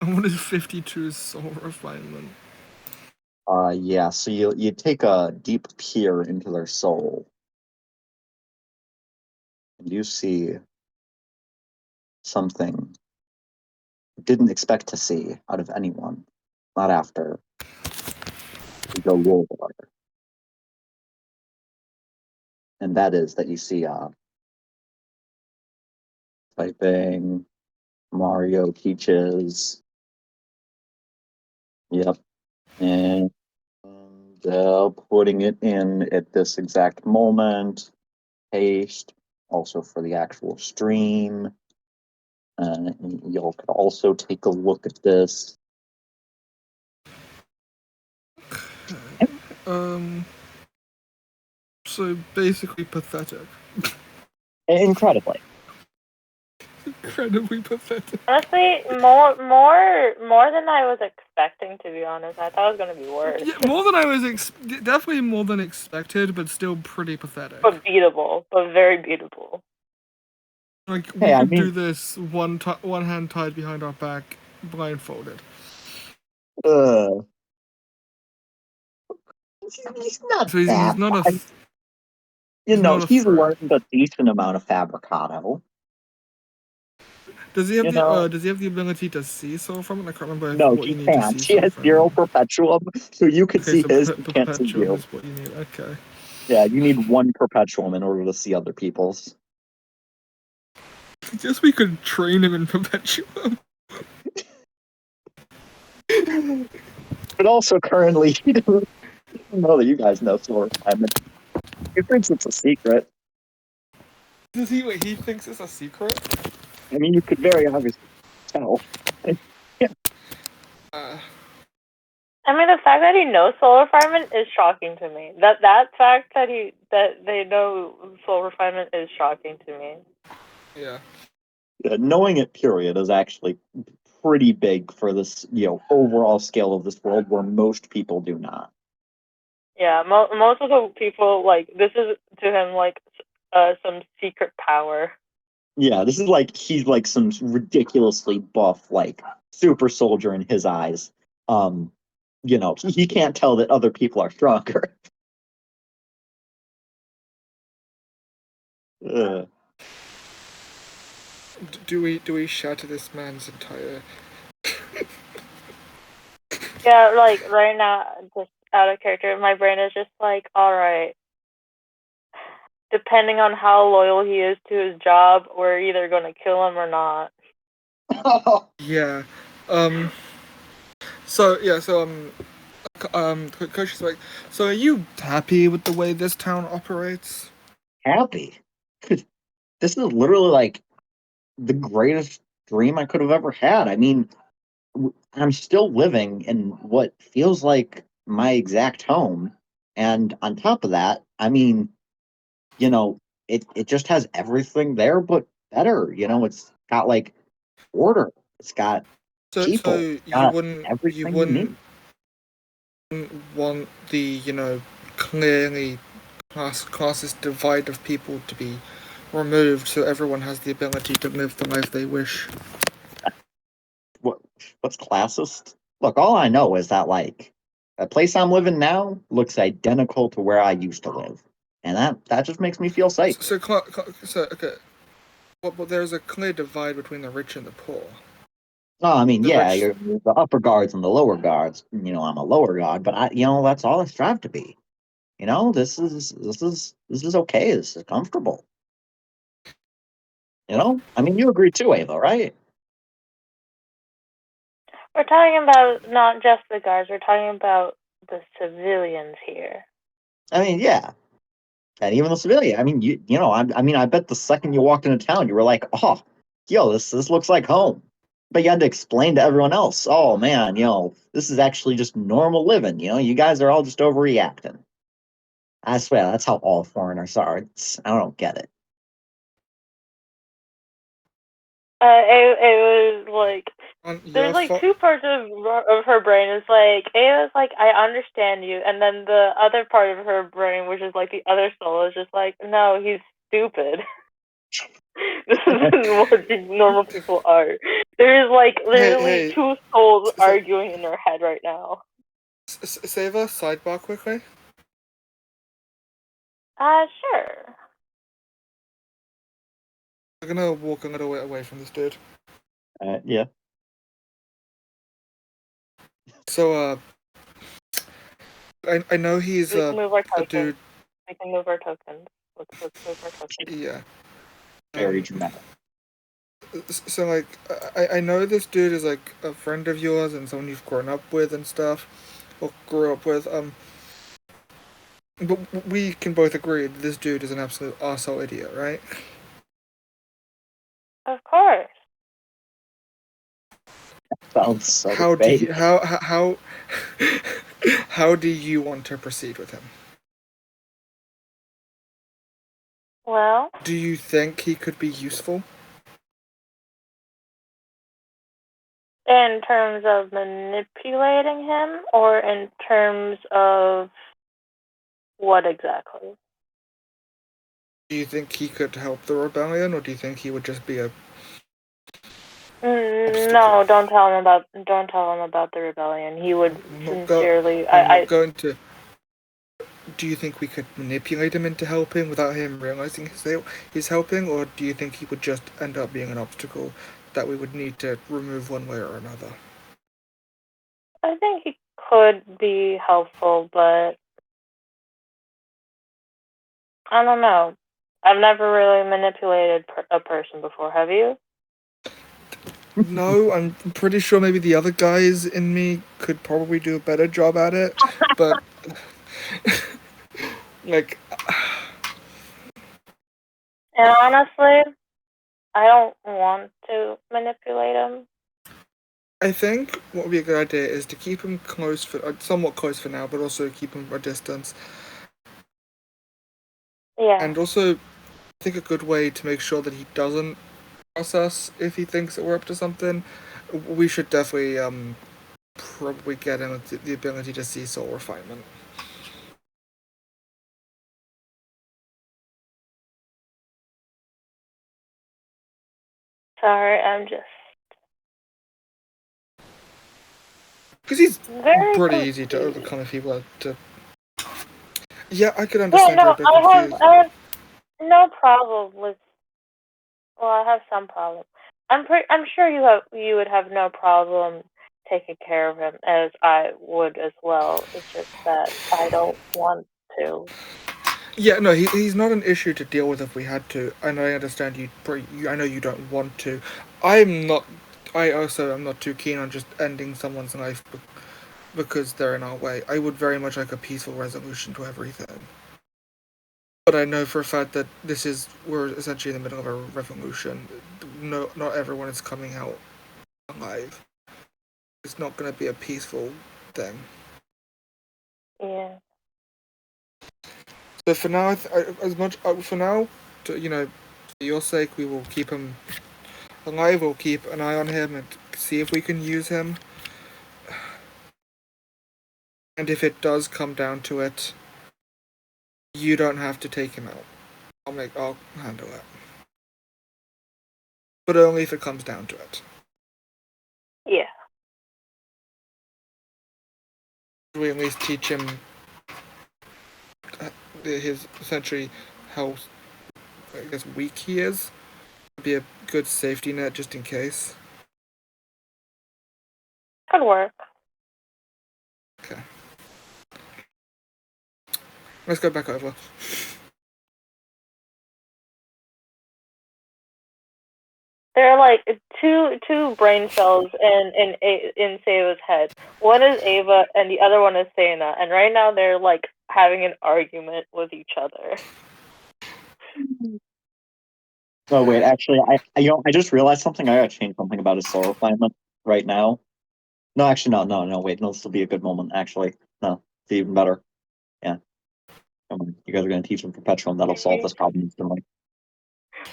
What is 52's soul refinement? Yeah, so you take a deep peer into their soul, and you see something you didn't expect to see out of anyone, not after you go War. And that is that you see typing Mario Peaches. Yep. And putting it in at this exact moment. Paste. Also for the actual stream. Y'all could also take a look at this. So basically pathetic. Incredibly. Incredibly pathetic. Honestly, more than I was expecting. To be honest, I thought it was gonna be worse. Yeah, more than I was definitely more than expected, but still pretty pathetic. But beatable, but very beatable. Like we Hey, could do this one hand tied behind our back, blindfolded. He's not So he's that not a. bad. You He's know, not a he's threat. learned a decent amount of Fabricado. Does he have You know, Does he have the ability to see soul from it? I can't remember no, what he you need to can't. see He soul has from zero it. perpetuum, so you could Okay, see so his, he can't see perpetuum you. is what you need. Okay. Yeah, you need one perpetuum in order to see other people's. I guess we could train him in perpetuum. But also, currently, he doesn't know that you guys know Solar Refinement. He thinks it's a secret. Does he? Wait, he thinks it's a secret. I mean, you could very obviously tell. Uh, I mean, the fact that he knows soul refinement is shocking to me. That fact that they know soul refinement is shocking to me. yeah. Knowing it, period, is actually pretty big for this, overall scale of this world where most people do not. Yeah, most of the people like this is to him like some secret power. Yeah, this is like he's like some ridiculously buff, like super soldier in his eyes. He can't tell that other people are stronger. Uh, Do we shatter this man's entire? Yeah, like right now, just out of character, my brain is just like, all right. Depending on how loyal he is to his job, we're either gonna kill him or not. Yeah. So yeah. Coach is like, so are you happy with the way this town operates? Happy. This is literally like the greatest dream I could have ever had. I mean, I'm still living in what feels like my exact home. And on top of that, I mean, you know, it just has everything there, but better. It's got like order. It's got people. So It's got everything you need. wouldn't want the clearly classist divide of people to be removed, so everyone has the ability to live the life they wish. What what's classist? Look, all I know is that like the place I'm living now looks identical to where I used to live, and that just makes me feel safe. Okay. Well, there's a clear divide between the rich and the poor. Oh, I mean, The yeah, rich, you're the upper guards and the lower guards. I'm a lower guard, but that's all I strive to be. This is okay. This is comfortable. I mean, you agree too, Ava, right? We're talking about not just the guards, we're talking about the civilians here. I mean, yeah, and even the civilian. I mean, I bet the second you walked into town, you were like, oh, yo, this looks like home. But you had to explain to everyone else, oh man, this is actually just normal living. You guys are all just overreacting. I swear, that's how all foreigners are. I don't get it. It was like on there's your like fault. two parts of her brain. It's like Ava's like I understand you, and then the other part of her brain, which is like the other soul, is just like no, he's stupid. This isn't what normal people are. There is like literally Hey, two souls so, arguing in her head right now. save a sidebar quickly. Sure. I'm gonna walk a little way away from this dude. Yeah. So, I know he's We can move our a tokens. dude. We can move our tokens. Let's move our tokens. Yeah. Very dramatic. So like, I know this dude is like a friend of yours and someone you've grown up with and stuff, or grew up with. But we can both agree that this dude is an absolute arsehole idiot, right? Of course. Sounds so How do fake. you, how how do you want to proceed with him? Well, Do you think he could be useful? in terms of manipulating him, or in terms of what exactly? Do you think he could help the rebellion, or do you think he would just be a No, don't tell him about the rebellion. He would sincerely. I'm not going to. Do you think we could manipulate him into helping without him realizing he's helping, or do you think he would just end up being an obstacle that we would need to remove one way or another? I think he could be helpful, but I don't know. I've never really manipulated a person before. Have you? No, I'm pretty sure maybe the other guys in me could probably do a better job at it, but like, And honestly, I don't want to manipulate him. I think what would be a good idea is to keep him close somewhat close for now, but also keep him a distance. Yeah. And also, I think a good way to make sure that he doesn't cross us if he thinks that we're up to something, we should definitely probably get him the ability to see soul refinement. Sorry, I'm just Because he's very pretty easy to confused. overcome if he were to. Yeah, I could Yeah, understand you're no, a bit confused. I have no problem with. Well, I have some problem. I'm sure you would have no problem taking care of him, as I would as well. It's just that I don't want to. Yeah, no, he's not an issue to deal with if we had to, and I understand I know you don't want to. I'm not. I also am not too keen on just ending someone's life because they're in our way. I would very much like a peaceful resolution to everything. But I know for a fact that we're essentially in the middle of a revolution. No, not everyone is coming out alive. It's not going to be a peaceful thing. Yeah. So for now, for now, for your sake, we will keep him alive. We'll keep an eye on him and see if we can use him. And if it does come down to it, you don't have to take him out. I'll handle it. But only if it comes down to it. Yeah. We at least teach him his essentially how, I guess, weak he is. Be a good safety net just in case. Could work. Okay. Let's go back over. There are like two brain cells in Seva's head. One is Ava, and the other one is Sena. And right now they're like having an argument with each other. Oh wait, actually, I just realized something. I gotta change something about his soul refinement right now. No, actually, no. Wait, no, this will be a good moment. Actually, no, it's even better. Yeah, come on, you guys are gonna teach him perpetuum. That'll solve this problem instantly.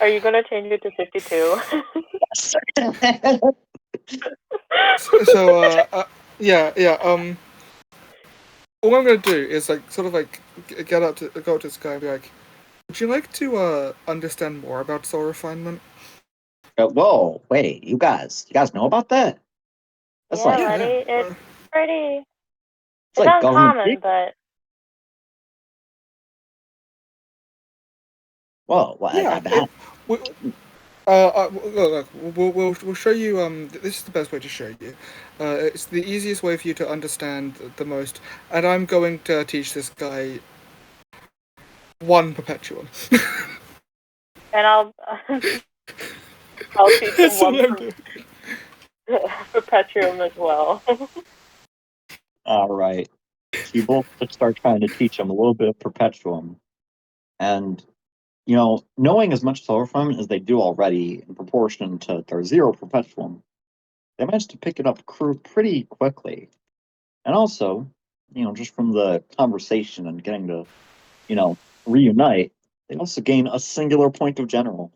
Are you gonna change it to 52? Yeah. All I'm gonna do is sort of go up to this guy and be like, would you like to understand more about soul refinement? Whoa, wait, you guys know about that? That's Yeah, like buddy. It's pretty. it's It's like government. uncommon, but Whoa, well, I Yeah. bet. Look, we'll show you. This is the best way to show you. It's the easiest way for you to understand the most. And I'm going to teach this guy one perpetuum. and I'll teach him That's all one I'm doing. perpetuum as well. All right, so you both just start trying to teach him a little bit of perpetuum, and knowing as much soul refinement as they do already in proportion to their zero perpetuum, they managed to pick it up pretty quickly. And also, just from the conversation and getting to, reunite, they also gain a singular point of general.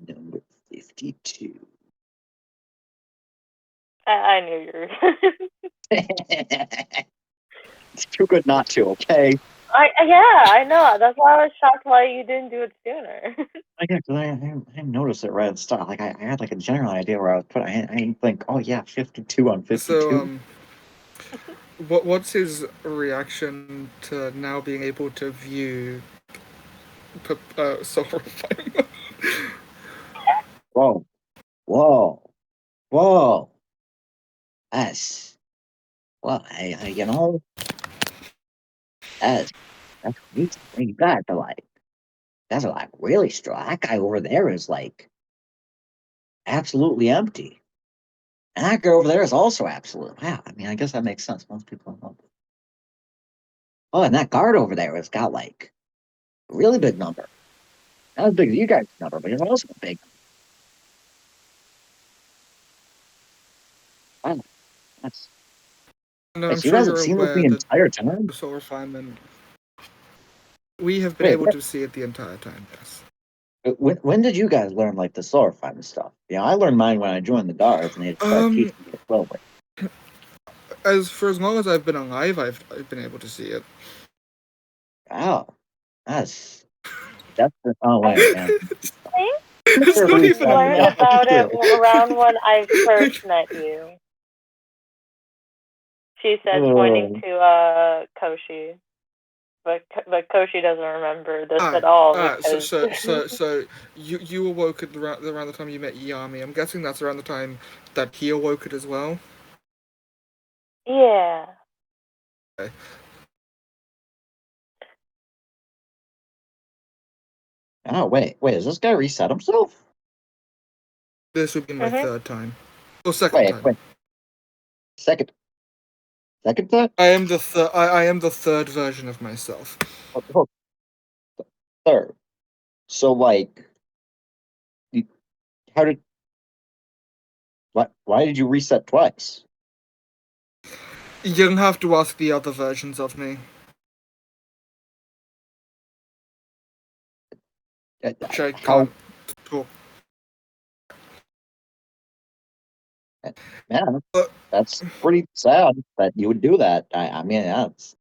Number 52. I knew you were. It's too good not to, okay? I know. That's why I was shocked why you didn't do it sooner. Yeah, because I didn't notice it right at the start. Like, I had like a general idea where I was putting. I didn't think, oh yeah, 52 on 52. So what's his reaction to now being able to view soul refinement? Whoa, whoa, whoa. That's well, that's crazy. You guys are like, that's like really strong. That guy over there is like absolutely empty. And that girl over there is also absolute. Wow. I mean, I guess that makes sense. Most people don't. Oh, and that guard over there has got like a really big number. Not as big as you guys number, but it's also big. Wow, that's. And Wait, I'm so you sure guys have you're seen this the aware that entire time? the soul refinement, we have been Wait, able to see it the entire time, yes. when did you guys learn like the solar refinement stuff? I learned mine when I joined the guards, and they started Um, teaching me it slowly. for as long as I've been alive, I've been able to see it. Wow, that's the oh wait, yeah. I It's think not you even a learned lie. about it too. around when I first met you. She said, pointing Oh, to Koshi. But Koshi doesn't remember this at Ah, all ah. So, because so, so, so you awoke at around the time you met Yami. I'm guessing that's around the time that he awoke it as well. yeah. Okay. oh wait, does this guy reset himself? This would be my Mhm. third time, or second time. Wait, second, second time? I am the third. I am the third version of myself. Oh, third. So like, you- how did? Why did you reset twice? You'll have to ask the other versions of me, which I How? can't talk. Man, But that's pretty sad that you would do that. I mean, that's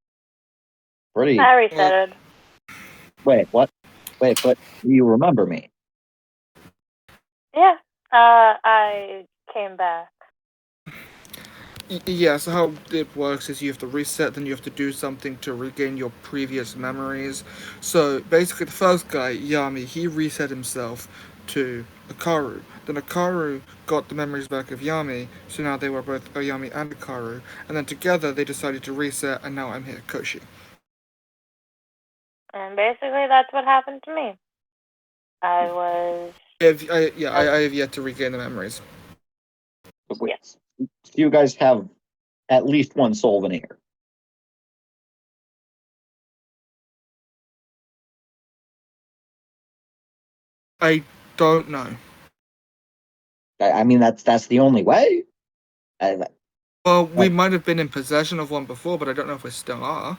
pretty. I well, resetted. Wait, what? Wait, but you remember me? Yeah. I came back. yeah. So how it works is you have to reset, then you have to do something to regain your previous memories. So basically, the first guy, Yami, he reset himself to Akaru. Then Akaru got the memories back of Yami, so now they were both Yami and Akaru. And then together they decided to reset, and now I'm here, Koshi. And basically that's what happened to me. I was I have yet to regain the memories. Wait, yeah. so you guys have at least one Soulvenir. I don't know. I mean, that's the only way. I, Well, we I, might have been in possession of one before, but I don't know if we still are.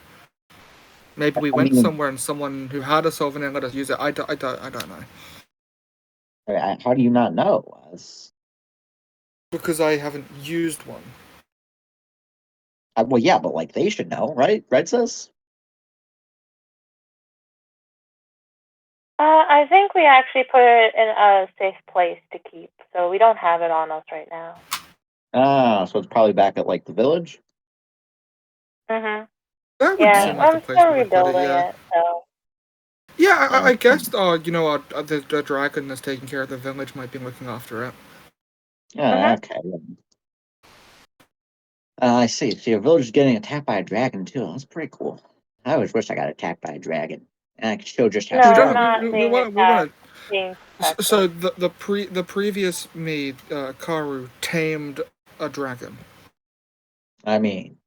Maybe we I went mean, somewhere and someone who had a Soulvenir let us use it. I don't know. how do you not know? Because I haven't used one. Well, yeah, but like they should know, right? Right, sis? I think we actually put it in a safe place to keep, so we don't have it on us right now. Ah, so it's probably back at like the village. Mhm. That would Yeah, seem like the I'm place still we would put it. rebuilding Yeah. it, so Yeah, Yeah. I guess. The dragon that's taking care of the village might be looking after it. Mhm. Okay. I see. So your village is getting attacked by a dragon too. That's pretty cool. I always wish I got attacked by a dragon, and I could show just how We No, don't. strong I not am. We being want. We attacked, want being to. So protected. the previous me, Karu, tamed a dragon. I mean,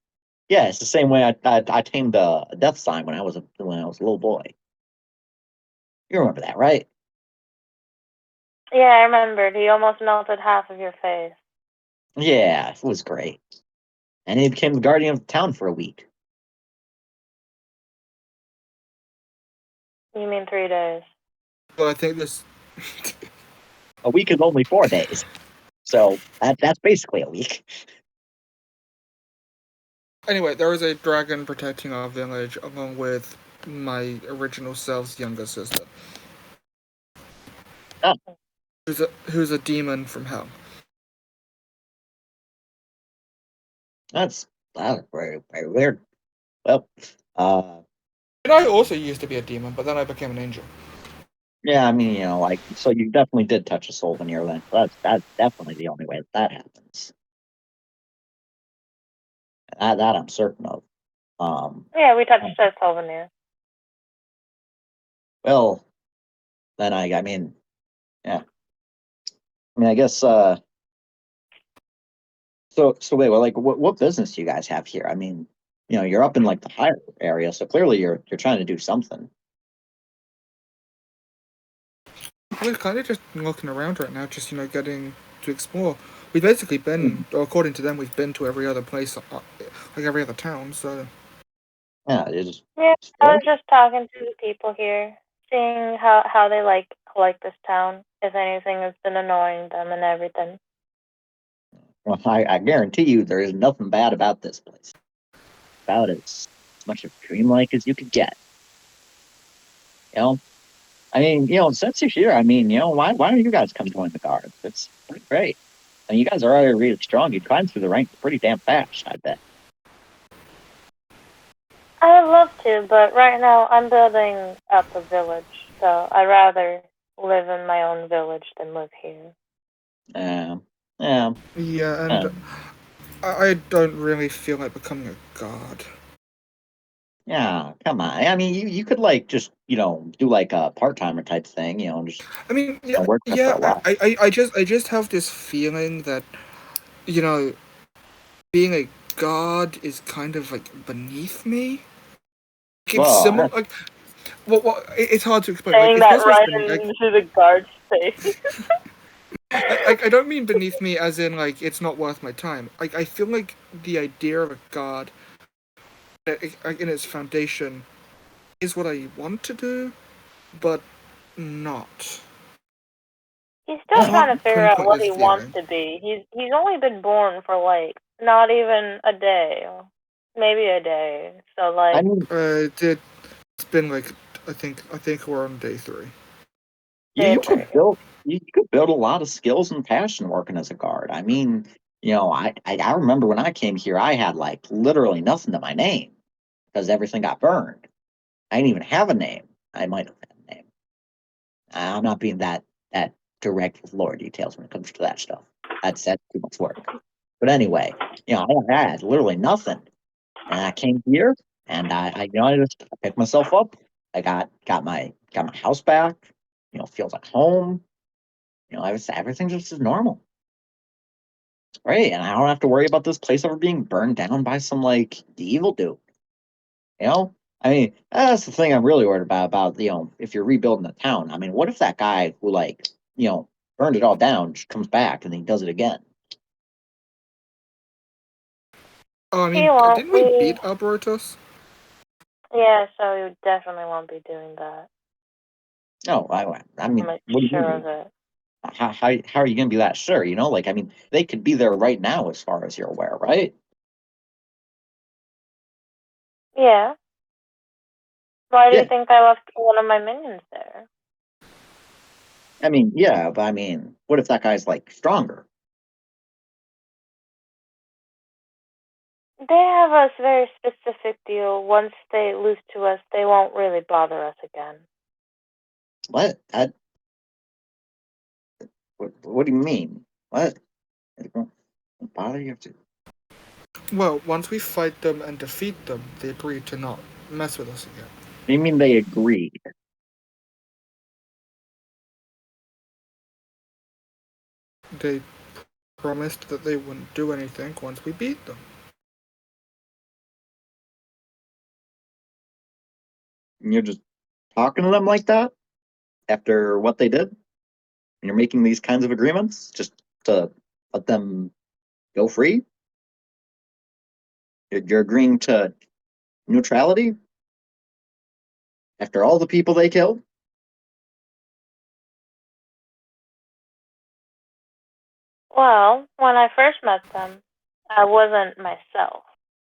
yeah, it's the same way I tamed a death sign when I was a little boy. You remember that, right? Yeah, I remembered. He almost melted half of your face. Yeah, it was great. And he became the guardian of the town for a week. You mean 3 days? Well, I think this. A week is only 4 days, so that's basically a week. Anyway, there is a dragon protecting our village, along with my original self's younger sister, Oh, who's a demon from hell. that's very very weird. Well, And I also used to be a demon, but then I became an angel. yeah, I mean, like, so you definitely did touch a soul veneer then. That's definitely the only way that happens. That I'm certain of. Yeah, we touched a Soulvenir. Well, then I mean, yeah. I mean, I guess. So wait, well, like, what business do you guys have here? I mean, you're up in like the higher area, so clearly you're trying to do something. We're kind of just looking around right now, just getting to explore. We've basically been, or according to them, we've been to every other place, like every other town. So Yeah, you just Yeah, I explore. was just talking to the people here, seeing how they like this town. If anything has been annoying them and everything. Well, I guarantee you there is nothing bad about this place. About as much of dreamlike as you could get. You know, I mean, since you're here, I mean, why don't you guys come join the guard? It's pretty great. I mean, you guys are already really strong. You climb through the ranks pretty damn fast, I bet. I'd love to, but right now I'm building up a village, so I'd rather live in my own village than live here. Yeah, yeah. yeah, and I don't really feel like becoming a god. Yeah, come on. I mean, you could like just do like a part timer type thing. Just I mean, yeah, work there for a while. I just have this feeling that being a god is kind of like beneath me. It's Well, similar, like it's hard to explain. Like Saying it's that not supposed right to be like into the guard's face. I don't mean beneath me as in like it's not worth my time. Like I feel like the idea of a god in its foundation is what I want to do, but not. He's yeah, still Can't trying to figure out pinpoint what this he wants feeling. to be. He's only been born for like not even a day, maybe a day. So I like, mean, It's been like I think we're on day 3. day you could three. build a lot of skills and passion working as a guard. I mean, I remember when I came here, I had like literally nothing to my name because everything got burned. I didn't even have a name. I might have had a name. I'm not being that direct with lore details when it comes to that stuff. That's too much work. But anyway, I had literally nothing, and I came here, and I just picked myself up. I got my house back. Feels like home. Everything just is normal. It's great, and I don't have to worry about this place ever being burned down by some like evil dude. I mean, that's the thing I'm really worried about. If you're rebuilding the town. I mean, what if that guy who burned it all down just comes back and he does it again? Oh, I He mean, won't. didn't we beat Arborotus? Yeah, so we definitely won't be doing that. No, I I'm mean, like what do you sure of mean? it. How are you gonna be that sure? I mean, they could be there right now, as far as you're aware, right? Yeah. Why do you Yeah. think I left one of my minions there? I mean, yeah, but I mean, what if that guy's like stronger? They have a very specific deal. Once they lose to us, they won't really bother us again. What? What do you mean? What? It won't bother you to? Well, once we fight them and defeat them, they agree to not mess with us again. You mean they agreed? They promised that they wouldn't do anything once we beat them. And you're just talking to them like that after what they did? And you're making these kinds of agreements just to let them go free? You're agreeing to neutrality after all the people they killed? Well, when I first met them, I wasn't myself.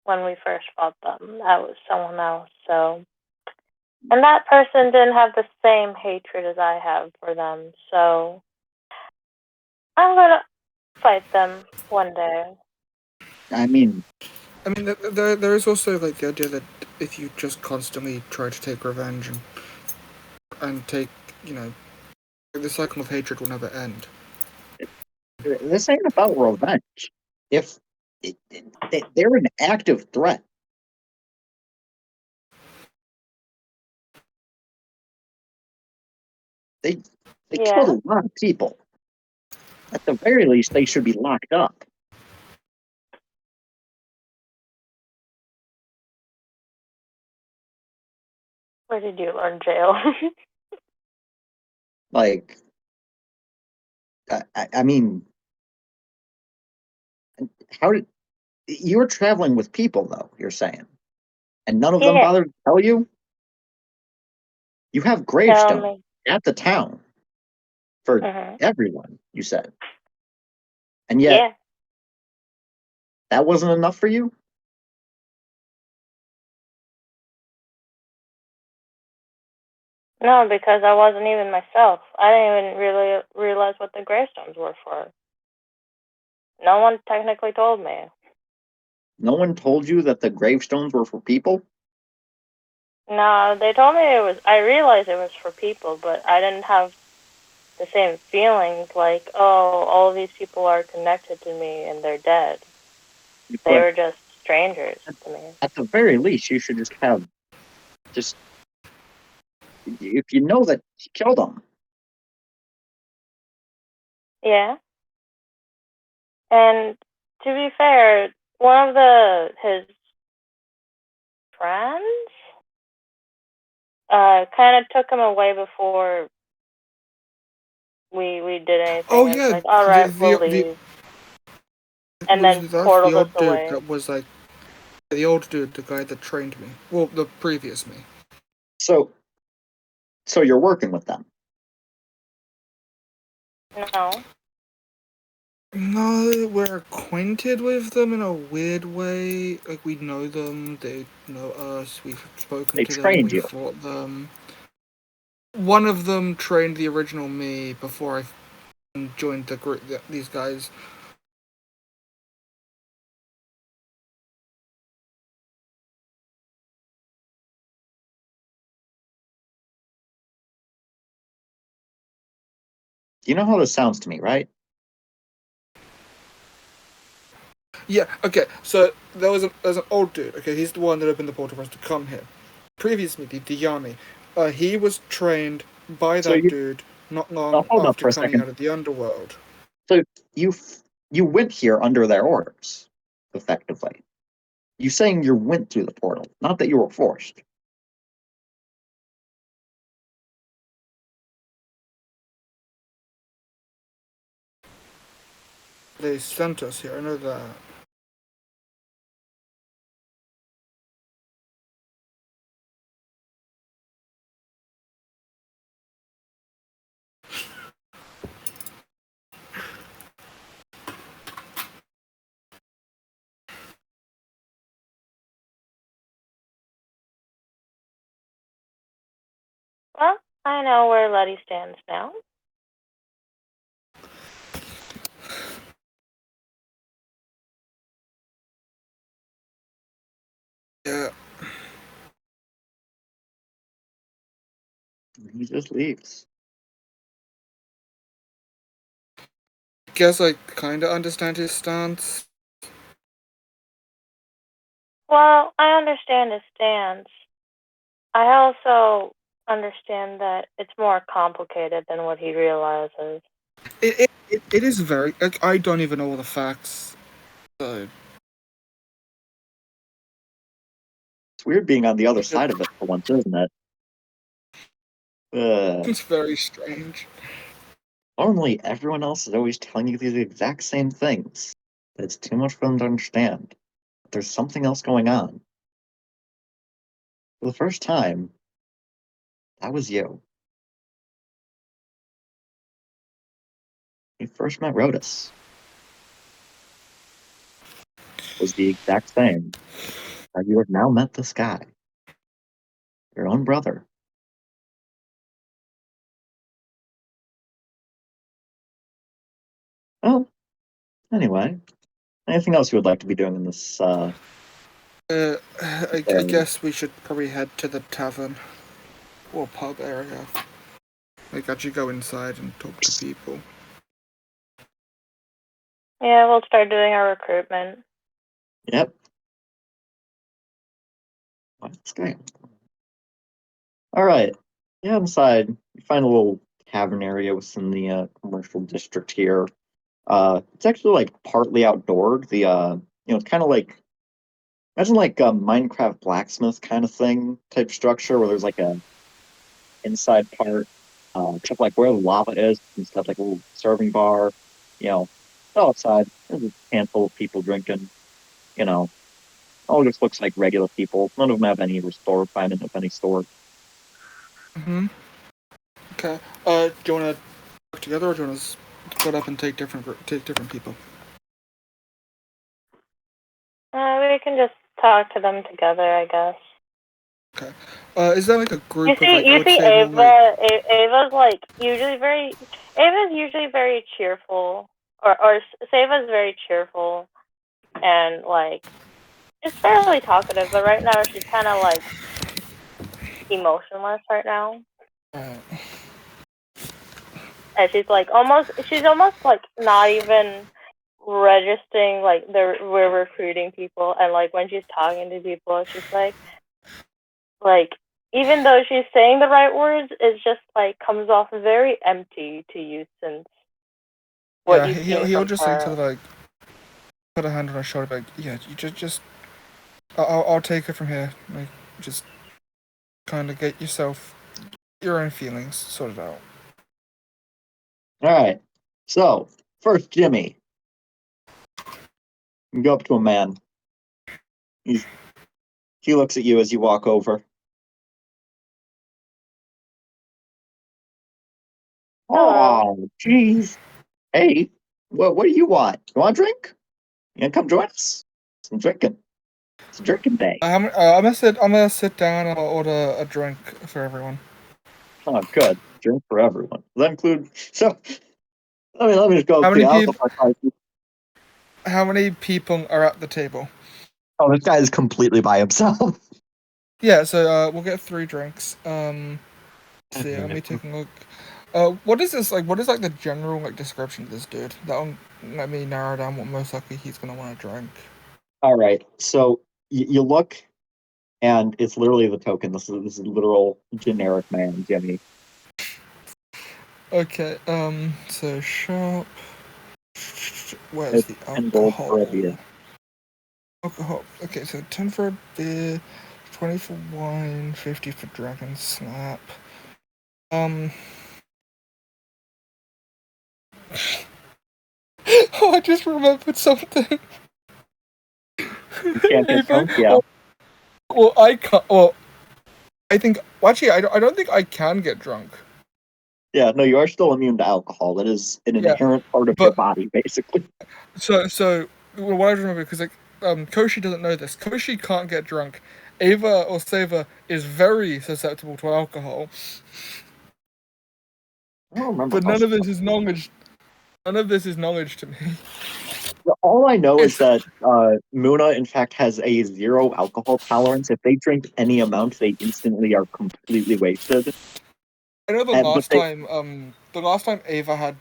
When we first fought them, I was someone else. So, and that person didn't have the same hatred as I have for them. So, I'm gonna fight them one day. I mean, I mean, there is also like the idea that if you just constantly try to take revenge and take, you know, the cycle of hatred will never end. this ain't about revenge. If they're an active threat, they they killed Yeah. a lot of people. At the very least, they should be locked up. Where did you learn jail? Like, I mean, how did you were traveling with people though? You're saying, and none of them Yeah, bothered to tell you? You have tell gravestones me. at the town for Hmm. everyone. You said, and yet Yeah. that wasn't enough for you. No, because I wasn't even myself. I didn't even really realize what the gravestones were for. No one technically told me. No one told you that the gravestones were for people. No, they told me it was. I realized it was for people, but I didn't have the same feelings like, oh, all these people are connected to me and they're dead. They But were just strangers to me. at the very least, you should just have just if you know that he killed them. Yeah. And to be fair, one of his friends kind of took him away before we did anything. Oh It's yeah, like, all right, we'll the leave, and then that's the portaled us old dude away. that was like the old dude, the guy that trained me. Well, the previous me. So, so you're working with them. No. No, we're acquainted with them in a weird way. Like we know them, they know us. We've spoken They to them. trained We you. fought them. One of them trained the original me before I joined the group. These guys. You know how this sounds to me, right? Yeah. Okay. So there's an old dude. Okay, he's the one that opened the portal for us to come here. Previous me, the Yami, he was trained by So that you dude not long hold up after for a coming second. out of the underworld. So you went here under their orders, effectively. You saying you went through the portal, not that you were forced. They sent us here. I know that. Well, I know where Letty stands now. Yeah. He just leaves. Guess I kind of understand his stance. Well, I understand his stance. I also understand that it's more complicated than what he realizes. It is very. Like, I don't even know all the facts. So It's weird being on the other side of it for once, isn't it? it's very strange. Normally, everyone else is always telling you these exact same things. But it's too much for them to understand. There's something else going on. For the first time, that was you. You first met Rotus. Was the exact same. And you have now met this guy. Your own brother. Well, anyway. Anything else you would like to be doing in this I area? guess we should probably head to the tavern or pub area. Like, actually go inside and talk to people. Yeah, we'll start doing our recruitment. Yep. Let's go. Alright. Yeah, inside. You find a little tavern area within the commercial district here. It's actually like partly outdoor. It's kind of like imagine like a Minecraft blacksmith kind of thing type structure where there's like a inside part except like where the lava is, instead of like a little serving bar, you know, outside. There's a handful of people drinking, you know. All just looks like regular people. None of them have any restore requirement of any sort. Mm-hmm. Okay. Do you want to work together, or do you want to split up and take different people? We can just talk to them together, I guess. Okay. Is there like a You group of see, like I you would see, say more like Ava's like Ava's usually very cheerful, or Seva's very cheerful, and like just fairly talkative. But right now, she's kind of like emotionless right now, and she's almost like not even registering like we're recruiting people, and like when she's talking to people, it's just like even though she's saying the right words, it's just like comes off very empty to you since what you've seen he'll from just say to her. like put a hand on her shoulder like yeah you just I'll take it from here, like just kind of get yourself your own feelings sorted out. All right. So first, Jimmy, you go up to a man. He looks at you as you walk over. Hello. Oh, jeez. Hey, what do you want? You want a drink? You gonna come join us? Some drinking. It's a drinking day. I'm gonna sit down and I'll order a drink for everyone. Oh, good. Drink for everyone. Does that include? So, let me just go How through many the people? alcohol prices. How many people are at the table? Oh, this guy is completely by himself. Yeah, so we'll get 3 drinks. Let's see, let me take a look. What is this like? What is like the general like description of this dude? That'll let me narrow down what most likely he's gonna want to drink. All right. So you look, and it's literally the token. This is literal generic man, Jimmy. Okay. So shop. Where's It's the 10 gold for a alcohol? beer. Alcohol. Okay, so 10 for a beer, 20 for wine, 50 for Dragon Snap. Oh, I just remembered something. You can't get Ava, drunk, yeah. well, I can't. Well, I think. Well, actually, I don't think I can get drunk. Yeah, no, you are still immune to alcohol. That is an Yeah, inherent part of your but body, basically. so what I remember because like Koshi doesn't know this. Koshi can't get drunk. Ava or Seva is very susceptible to alcohol, I don't remember but how. none of this is knowledge. None of this is knowledge to me. All I know is It's that Muna, in fact, has a 0 alcohol tolerance. If they drink any amount, they instantly are completely wasted. I know But they, the last time Ava had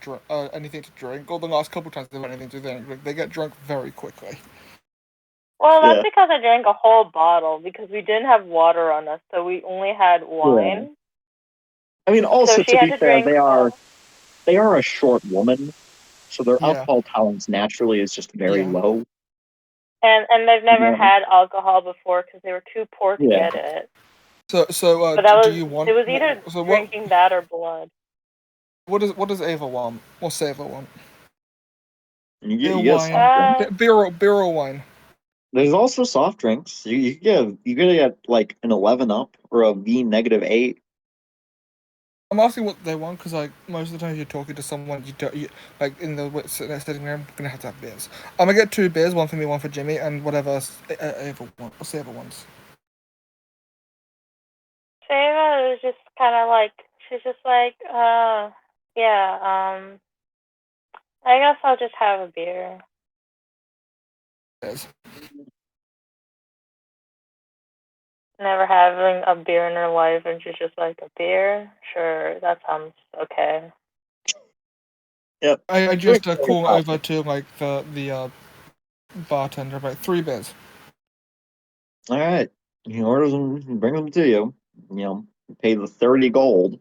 anything to drink, or the last couple times they've had anything to drink, like, they get drunk very quickly. Well, that's yeah, because I drank a whole bottle because we didn't have water on us, so we only had yeah. wine. I mean, So also she to had be to fair, drink. they are a short woman, so their Yeah, alcohol tolerance naturally is just very yeah. low. And they've never Yeah, had alcohol before because they were too poor to yeah. get it. So But that do was you it want? was either So drinking that or blood. what does Ava want? Or Seva want? Beer, You get soft wine, drinks. beer or wine. There's also soft drinks. You gotta get like an 11 up or a V -8. I'm asking what they want because like most of the time you're talking to someone like in the sitting there, I'm gonna have to have beers. I'm gonna get 2 beers, one for me, one for Jimmy, and whatever Ava wants. Or Seva wants. Shayla was just kind of like she's just like yeah I guess I'll just have a beer. Beers. Never having a beer in her life, and she's just like a beer. Sure, that sounds okay. Yep. I Drink just very call hot. over to like the bartender about 3 beers. All right. He orders them, bring them to you. Pay the 30 gold.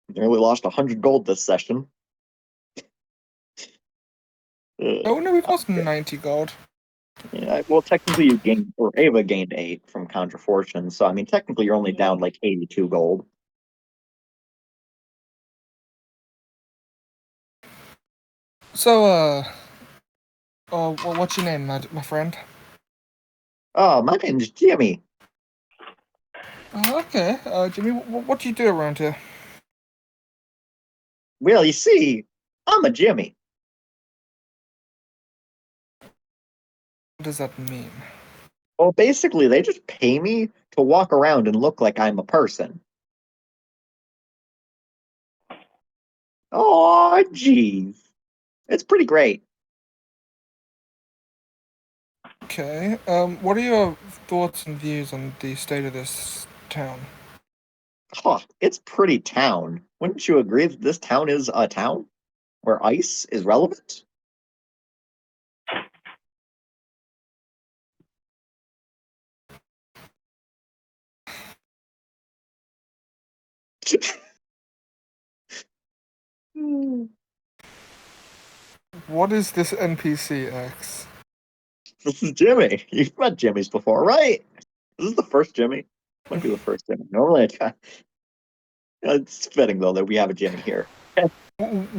Nearly lost 100 gold this session. Oh no, we've lost 90 gold. Yeah, well, technically you gained, or Ava gained 8 from Contra Fortune, so I mean, technically you're only down like 82 gold. So, what's your name, my friend? Oh, my name's Jimmy. Okay, Jimmy, what do you do around here? Well, you see, I'm a Jimmy. What does that mean? Well, basically, they just pay me to walk around and look like I'm a person. Oh, jeez. It's pretty great. Okay, what are your thoughts and views on the state of this town? Huh, it's pretty town. Wouldn't you agree that this town is a town where ice is relevant? What is this NPC X? This is Jimmy. You've met Jimmys before, right? This is the first Jimmy. Might be the first Jimmy. Normally, it's fitting though that we have a Jimmy here.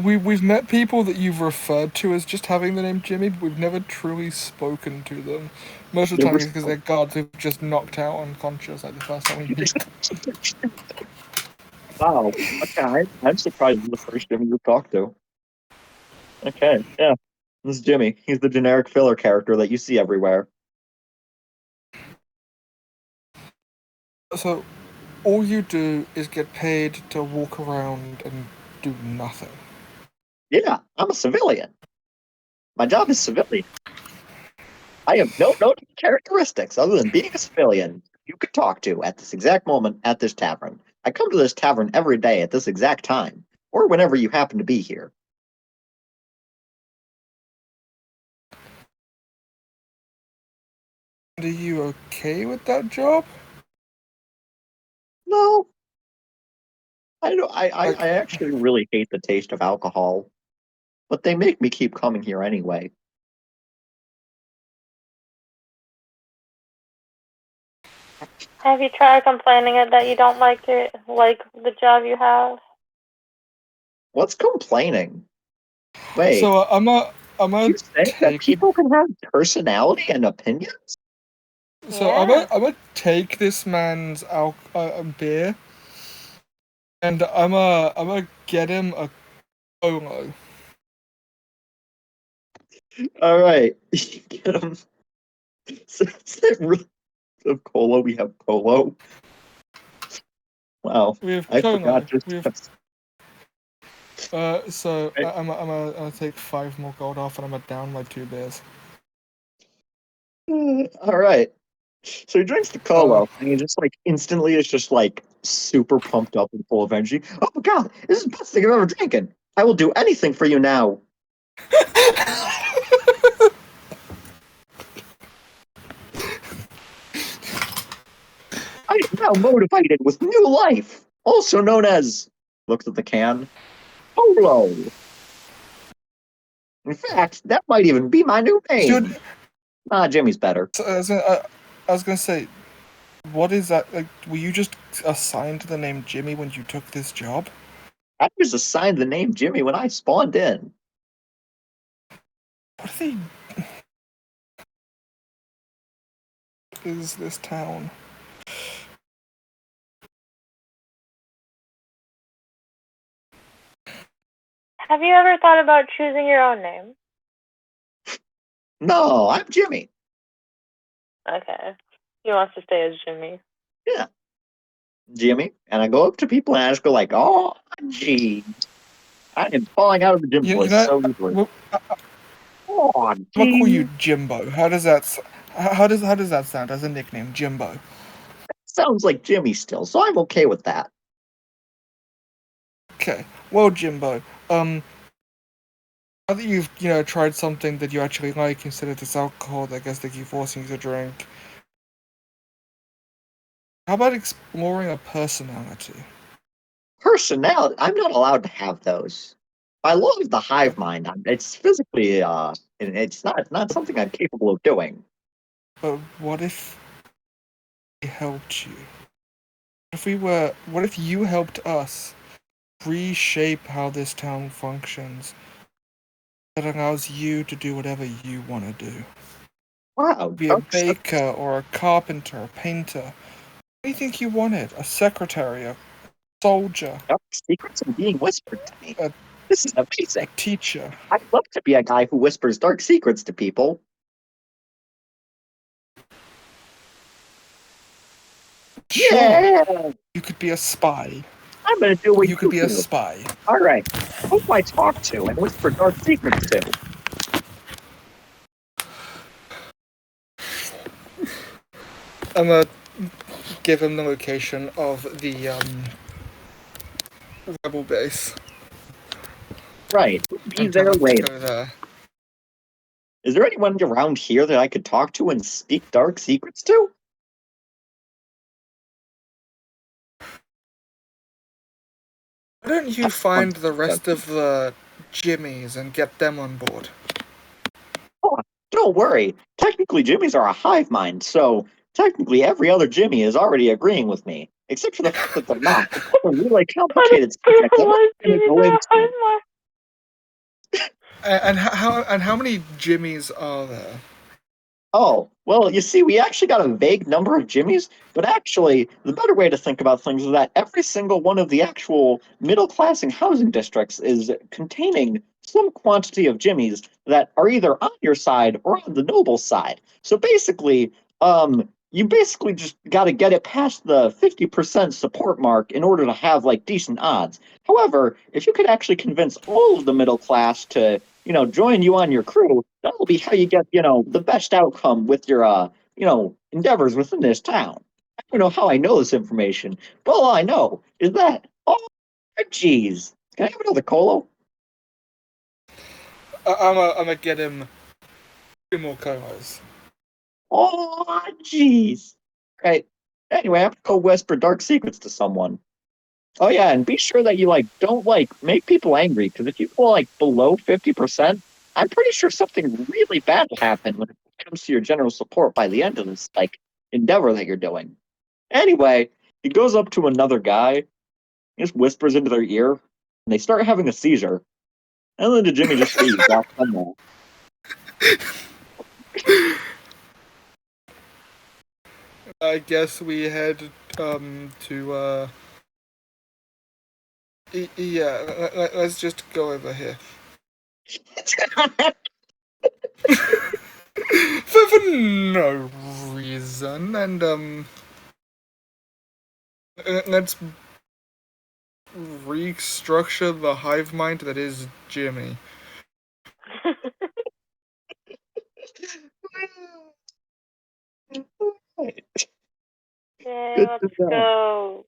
We've met people that you've referred to as just having the name Jimmy, but we've never truly spoken to them. Most of the time it's because they're guards who've just knocked out unconscious like the first time we meet them. Wow. Okay, I'm surprised this is the first Jimmy you talked to. Okay, yeah. This is Jimmy. He's the generic filler character that you see everywhere. So, all you do is get paid to walk around and do nothing. Yeah, I'm a civilian. My job is civilian. I have no characteristics other than being a civilian you could talk to at this exact moment at this tavern. I come to this tavern every day at this exact time, or whenever you happen to be here. Are you okay with that job? No, I don't. Like, I actually really hate the taste of alcohol, but they make me keep coming here anyway. Have you tried complaining it that you don't like the job you have? What's complaining? Wait, so I'm you a say that take people can have personality and opinions? so Yeah. I'm a take this man's beer, and I'm a get him a Colo. All right, get them. Of Colo, we have Colo. Wow, We have I Colo. forgot just. We have so Right. I'm gonna take 5 more gold off, and I'm gonna down my 2 beers. All right. So he drinks the Colo, and he just like instantly is just like super pumped up and full of energy. Oh my god, this is the best thing I've ever drinking. I will do anything for you now. I am now motivated with new life, also known as. Looks at the can. Colo. In fact, that might even be my new name. Dude, Jimmy's better. so, I was gonna say, what is that? Like, were you just assigned the name Jimmy when you took this job? I was assigned the name Jimmy when I spawned in. What are they? Is this town? Have you ever thought about choosing your own name? No, I'm Jimmy. Okay. He wants to stay as Jimmy. Yeah, Jimmy. And I go up to people and I just go like, "Oh, gee, I am falling out of the gym You voice know, so easily." well, Oh, I'm gonna call you gee. Jimbo. How does that? How does that sound as a nickname, Jimbo? Sounds like Jimmy still, so I'm okay with that. Okay. Well, Jimbo. Now that you've tried something that you actually like instead of this alcohol that I guess they keep forcing you to drink, how about exploring a personality? Personality, I'm not allowed to have those. by law of the hive mind, it's physically it's not something I'm capable of doing. But what if we helped you? What if you helped us reshape how this town functions that allows you to do whatever you want to do? Wow, Be a baker or a carpenter, a painter. What do you think you wanted? A secretary, a soldier, dark secrets are being whispered to me. a This is amazing. teacher. I'd love to be a guy who whispers dark secrets to people. Sure, Yeah, you could be a spy. I'm gonna do what You could be a do. spy. All right, who do I talk to and whisper dark secrets to? I'm gonna give him the location of the rebel base. Right, be And tell there him to later. go there. Is there anyone around here that I could talk to and speak dark secrets to? Why don't you find the rest of the Jimmies and get them on board? Oh, don't worry. Technically, Jimmies are a hive mind, so technically every other Jimmy is already agreeing with me, except for the fact that they're not. It's a really complicated subject I'm not going to go into. And how many Jimmies are there? Oh, well, you see, we actually got a vague number of Jimmies, but actually, the better way to think about things is that every single one of the actual middle class and housing districts is containing some quantity of Jimmies that are either on your side or on the noble side. So basically, you basically just got to get it past the 50% support mark in order to have like decent odds. However, if you could actually convince all of the middle class to join you on your crew, that'll be how you get, the best outcome with your, endeavors within this town. I don't know how I know this information, but all I know is that, oh, geez. Can I have another Colo? I'm gonna get him 2 more colos. Oh, geez. Right. Anyway, I have to go whisper dark secrets to someone. Oh yeah, and be sure that you don't make people angry, because if you go below 50%, I'm pretty sure something really bad will happen when it comes to your general support by the end of this endeavor that you're doing. Anyway, he goes up to another guy, just whispers into their ear, and they start having a seizure. And then the Jimmy just leaves off them there. I guess we head to yeah. Let's just go over here. For no reason, and let's restructure the hive mind that is Jimmy. Okay, let's go.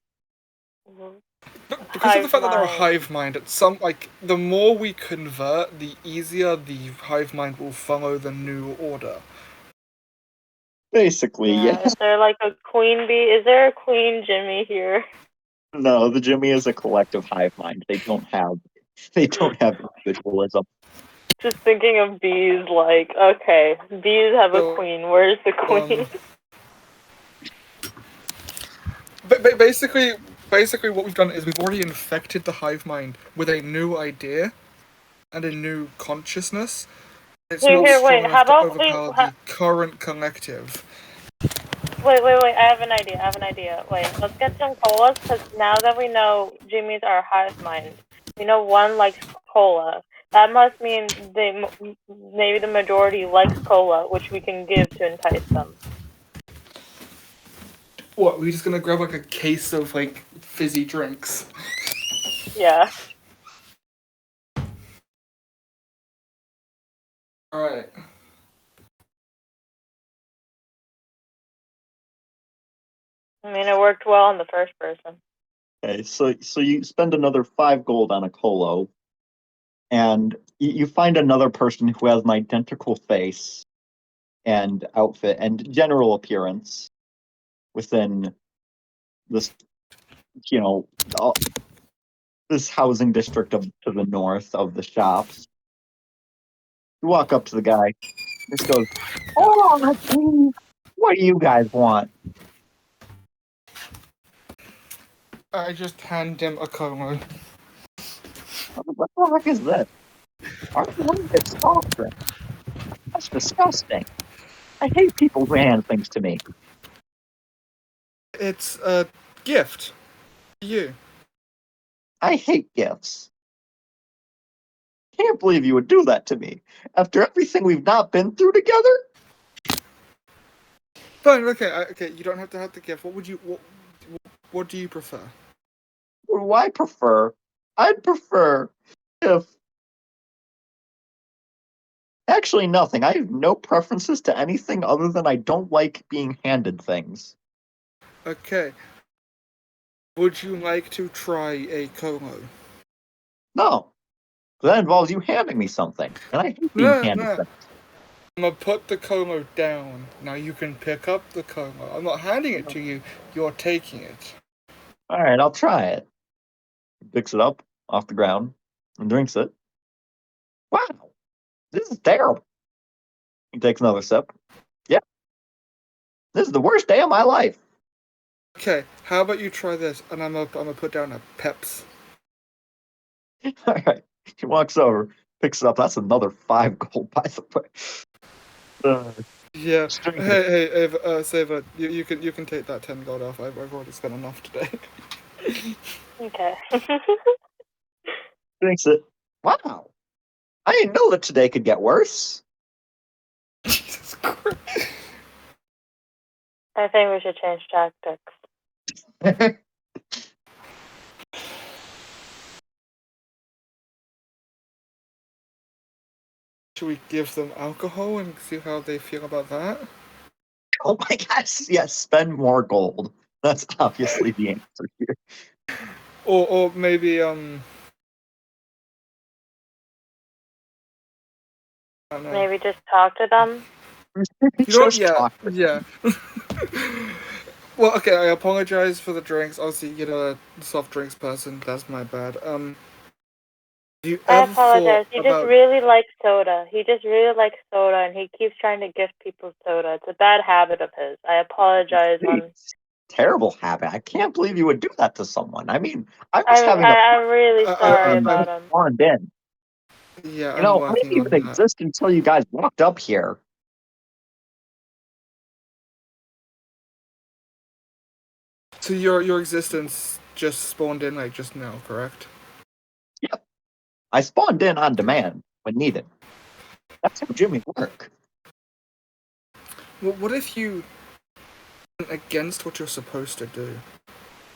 Because of the fact that they're a Mind. hive mind, the more we convert, the easier the hive mind will follow the new order. Basically, yeah. Is there like a queen bee? Is there a queen Jimmy here? No, the Jimmy is a collective hive mind. They don't have individualism. Just thinking of bees, like, okay, bees have a queen. Where's the queen? Basically, what we've done is we've already infected the hive mind with a new idea and a new consciousness. It's not strong wait, enough how to about overpower the current collective. Wait, I have an idea. Wait, let's get some colas, because now that we know Jimmy's our hive mind, we know one likes cola. That must mean maybe the majority likes cola, which we can give to entice them. What, we're just gonna grab a case of fizzy drinks? Yeah. Alright. I mean, it worked well on the first person. Okay, so you spend another 5 gold on a Colo, and you find another person who has an identical face and outfit and general appearance within this, this housing district to the north of the shops. You walk up to the guy. This goes, "Oh, please, what do you guys want?" I just hand him a Como. What the heck is this? It's soft drink. That's disgusting. I hate people who hand things to me. It's a gift. To you. I hate gifts. Can't believe you would do that to me after everything we've not been through together. Fine, okay, okay. You don't have to have the gift. What do you prefer? What do I prefer? I'd prefer if actually nothing. I have no preferences to anything other than I don't like being handed things. Okay. Would you like to try a Como? No, that involves you handing me something, and I hate being No, handed no. things. I'm gonna put the Como down. Now you can pick up the Como. I'm not handing it to you. You're taking it. All right, I'll try it. He picks it up off the ground and drinks it. Wow, this is terrible. He takes another sip. Yeah, this is the worst day of my life. Okay. How about you try this? And I'm gonna put down a Peps. All right, he walks over, picks it up. That's another 5 gold, by the way. Yeah. Just drink it. Hey, Saver, you can take that 10 gold off. I've already spent enough today. Okay. Drinks it. Wow, I didn't know that today could get worse. Jesus Christ. I think we should change tactics. Should we give them alcohol and see how they feel about that? Oh my gosh, yes, spend more gold. That's obviously the answer here. Or maybe I don't know. Maybe just talk to them. You know what? Just Yeah, talk to yeah. Well, okay. I apologize for the drinks. Obviously, a soft drinks person. That's my bad. Have you I ever apologize. thought He just about? really likes soda. He just really likes soda, and he keeps trying to gift people soda. It's a bad habit of his. I apologize. Terrible habit. I can't believe you would do that to someone. I mean, I was having a I'm really sorry I'm about him. spawned in. Yeah, You I'm know, I working didn't on even that. exist until you guys walked up here. So your existence just spawned in like just now, correct? Yep. I spawned in on demand when needed. That's how Jimmy's work. Well, what if you went against what you're supposed to do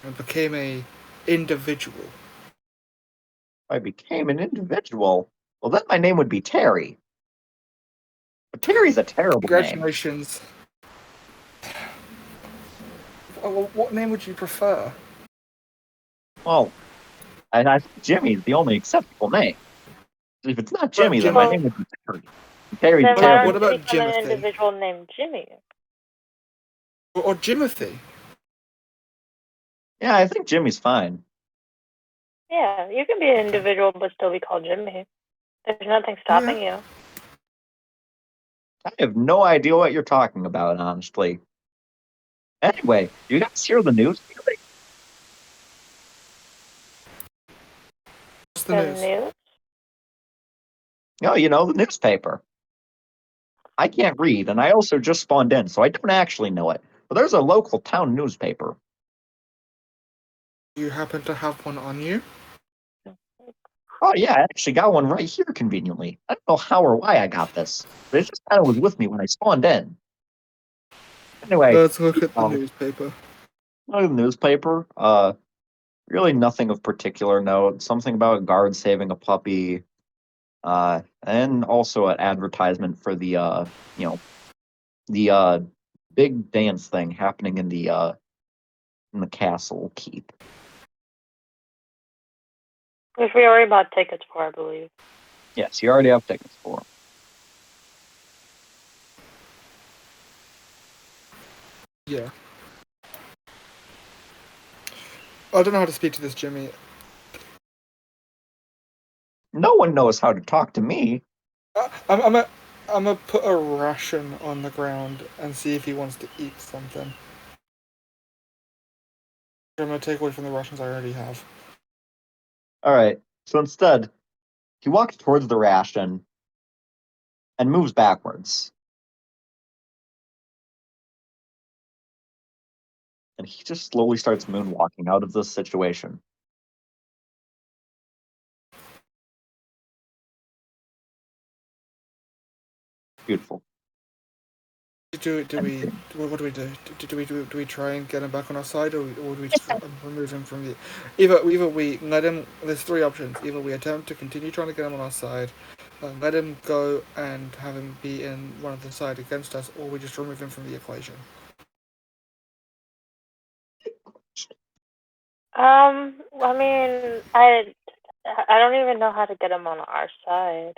and became a individual? If I became an individual, well, then my name would be Terry. But Terry's a terrible name. Congratulations. What name would you prefer? Well, and I think Jimmy's the only acceptable name. If it's not Jimmy, then my Jimmy? name would be Terry. Terry's Then a why terrible. What don't you about become an Jimothy? individual named Jimmy? Or Jimothy? Yeah, I think Jimmy's fine. Yeah, you can be an individual but still be called Jimmy. There's nothing stopping you. I have no idea what you're talking about, honestly. Anyway, you guys hear the news? What's the news? News? Oh, you know, the newspaper. I can't read, and I also just spawned in, so I don't actually know it. But there's a local town newspaper. Do you happen to have one on you? Oh, yeah, I actually got one right here conveniently. I don't know how or why I got this, but it just kind of was with me when I spawned in. Anyway, Let's look at the um, newspaper. look at the newspaper. Really nothing of particular note. Something about a guard saving a puppy. And also an advertisement for the the big dance thing happening in the castle keep. Which we already bought tickets for, I believe. Yes, you already have tickets for 'em. Yeah. I don't know how to speak to this Jimmy. No one knows how to talk to me. I'm gonna put a ration on the ground and see if he wants to eat something. I'm gonna take away from the rations I already have. All right. So instead, he walks towards the ration and moves backwards. And he just slowly starts moonwalking out of this situation. Beautiful. Do we? What do we do? Do we try and get him back on our side, or do we just remove him from the? Either we let him. There's three options. Either we attempt to continue trying to get him on our side, let him go and have him be in one of the side against us, or we just remove him from the equation. I mean, I don't even know how to get him on our side.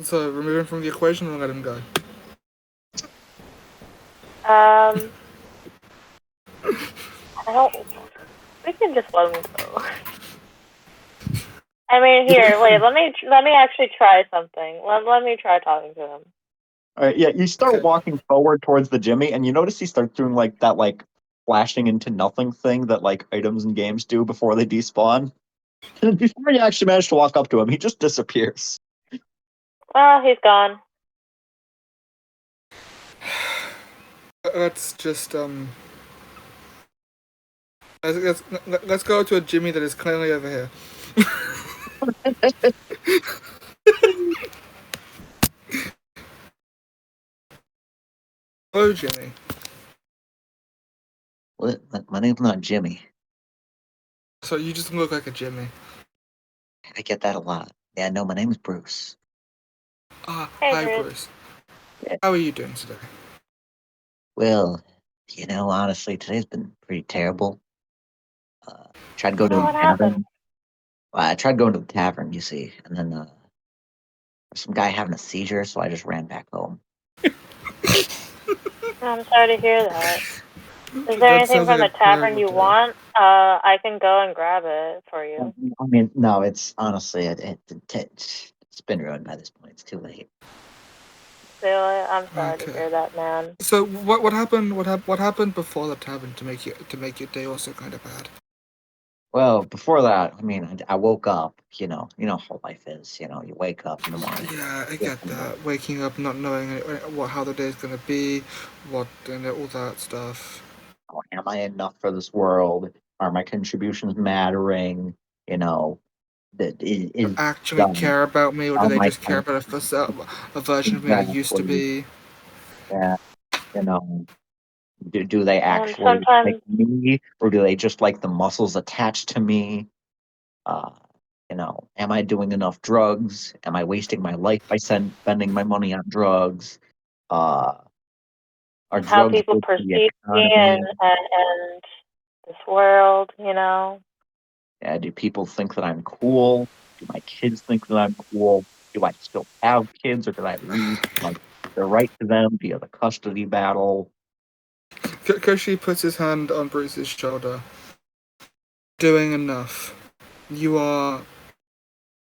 So remove him from the equation and let him go. I don't. We can just let him go. I mean, here, wait. Let me actually try something. Let me try talking to him. All right, yeah, you start Okay. walking forward towards the Jimmy, and you notice he starts doing like that, like flashing into nothing thing that like items in games do before they despawn. And before you actually manage to walk up to him, he just disappears. Well, he's gone. Let's just let's go to a Jimmy that is clearly over here. Hello, Jimmy. What? My name's not Jimmy. So you just look like a Jimmy. I get that a lot. Yeah, no, my name's Bruce. Hey, Hi, Bruce. Bruce. Yeah. How are you doing today? Well, honestly, today's been pretty terrible. Tried to go to Oh, the what happened? tavern. Well, I tried going to the tavern, you see, and then some guy having a seizure, so I just ran back home. I'm sorry to hear that. Is there That anything sounds from like the a tavern terrible you day. want? I can go and grab it for you. I mean, no, it's honestly, it's been ruined by this point. It's too late. Really? I'm sorry to Okay. hear that, man. So what happened? What happened before the tavern to make your day also kind of bad? Well, before that, I mean, I woke up. You know how life is. You wake up in the morning. Yeah, I get that. Waking up, not knowing how the day's gonna be, what and all that stuff. Am I enough for this world? Are my contributions mattering? You know, that is Actually done. care about me, or do Are they my just care about a version of me I used to exactly? be? Yeah, you know, do they And actually like sometimes, me, or do they just like the muscles attached to me? Uh, am I doing enough drugs? Am I wasting my life by spending my money on drugs? Uh, are how drugs people good for the perceive me economy? and this world, Yeah, do people think that I'm cool? Do my kids think that I'm cool? Do I still have kids, or did I lose like the right to them via the custody battle? Koshi puts his hand on Bruce's shoulder. Doing enough. You are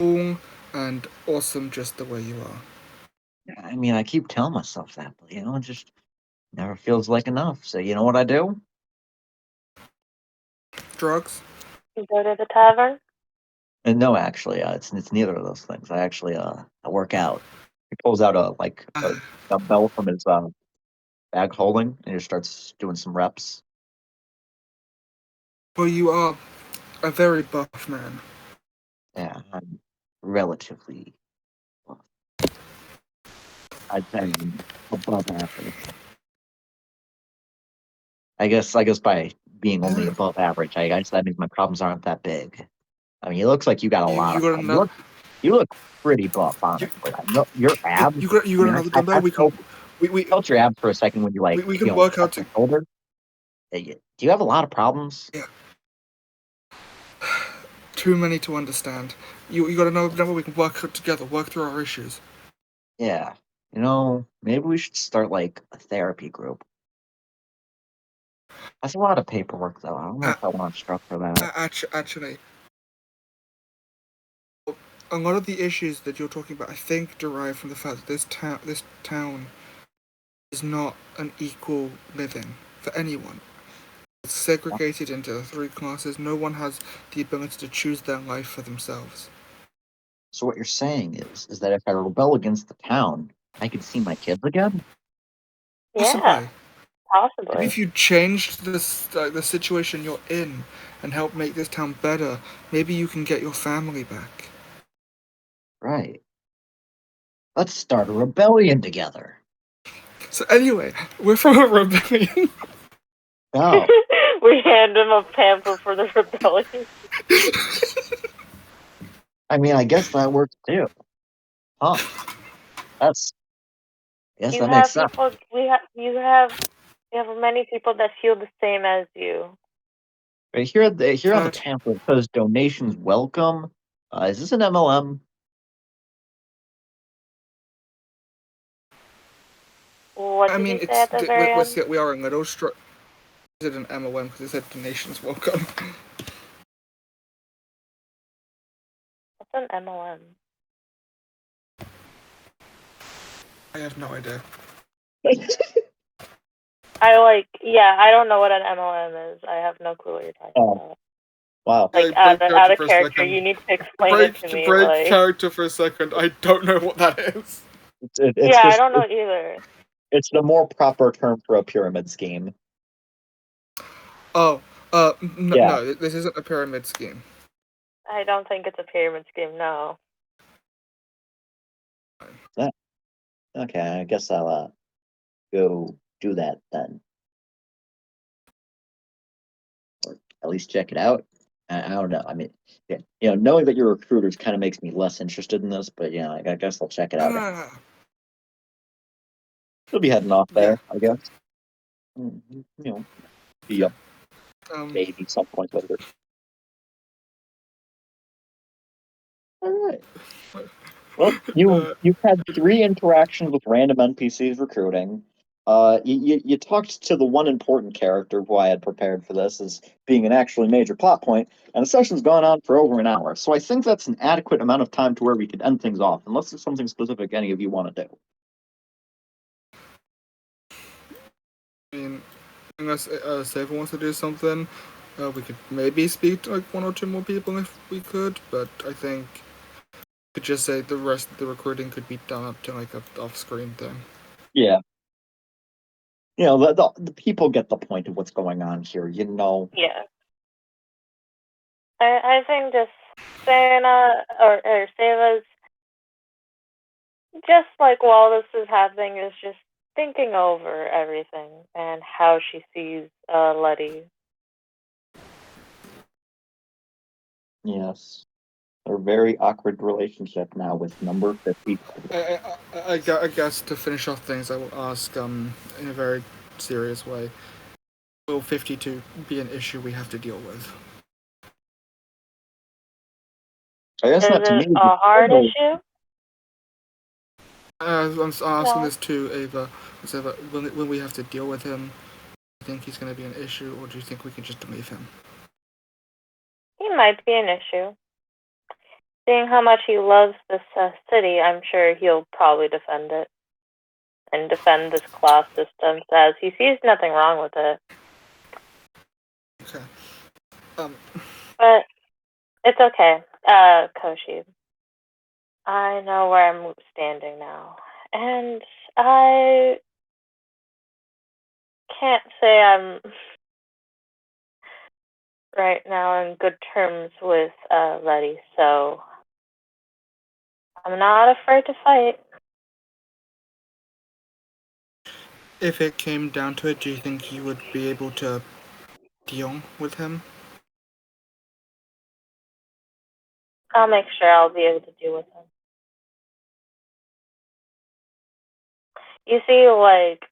cool and awesome just the way you are. I mean, I keep telling myself that, but it just never feels like enough. So you know what I do? Drugs? You go to the tavern. And no, actually, it's neither of those things. I work out. He pulls out a dumbbell from his bag holding and just starts doing some reps. Well, you are a very buff man. Yeah, I'm relatively, well, I'd say I'm above average. I guess by being only above average, I guess that means my problems aren't that big. I mean, it looks like you got a lot You of got problems. another. You look pretty buff, You, honestly. I know your abs. you I got mean, another I dumbbell. We felt your abs for a second when you we can work up out. your shoulder. Do you have a lot of problems? Yeah. Too many to understand. You got another dumbbell. We can work out together. Work through our issues. Yeah. Maybe we should start like a therapy group. That's a lot of paperwork, though. I don't know Uh, if I want to structure that. actually, a lot of the issues that you're talking about, I think, derive from the fact that this town is not an equal living for anyone. It's segregated into 3 classes. No one has the ability to choose their life for themselves. So what you're saying is that if I rebel against the town, I could see my kids again? Yeah, Maybe possibly. if you changed the situation you're in and help make this town better, maybe you can get your family back. Right. Let's start a rebellion together. So anyway, we're from a rebellion. Oh, We hand him a pamphlet for the rebellion. I mean, I guess that works too. Huh. Yes, You that makes have sense. people. You have many people that feel the same as you. Right here on the But pamphlet it says donations welcome. Is this an MLM? What I did mean, you say at the very end? we are a little struck. Is it an MLM because it said donations welcome? What's an MLM? I have no idea. I don't know what an MLM is. I have no clue what you're talking Oh, about. wow. Like Break out character of for a character, second. you need to explain it to me. Break Like, character for a second. I don't know what that is. It's yeah, I just don't know either. it's the more proper term for a pyramid scheme. Oh, Yeah. no, this isn't a pyramid scheme. I don't think it's a pyramid scheme. No. Okay, I guess I'll go do that then. Or at least check it out. I don't know. I mean, yeah, knowing that you're recruiters kind of makes me less interested in this, but I guess I'll check it out. Ah, We'll be heading off yeah. there, I guess. Be up Um, maybe some point later. All right. Well, uh, you've had 3 interactions with random NPCs recruiting. You talked to the one important character who I had prepared for this as being an actually major plot point, and the session's gone on for over an hour. So I think that's an adequate amount of time to where we could end things off, unless there's something specific any of you want to do. I mean, unless Saver wants to do something, we could maybe speak to like 1 or 2 more people if we could. But I think we could just say the rest of the recruiting could be done up to like a off-screen thing. Yeah. The people get the point of what's going on here. Yeah. I think just Sana or Seva's just like while this is happening is just thinking over everything and how she sees Letty. Yes. A very awkward relationship now with number 50. I guess to finish off things, I will ask in a very serious way: will 52 be an issue we have to deal with? I guess Is not to it me. a hard issue? I'm asking No. this to Ava. Ava, will we have to deal with him? Do you think he's going to be an issue, or do you think we can just leave him? He might be an issue. Seeing how much he loves this city, I'm sure he'll probably defend it. And defend this class system, as he sees nothing wrong with it. Okay. But it's okay, Koshi. I know where I'm standing now. And I can't say I'm right now in good terms with Letty, so I'm not afraid to fight. If it came down to it, do you think you would be able to deal with him? I'll make sure I'll be able to deal with him. You see, like,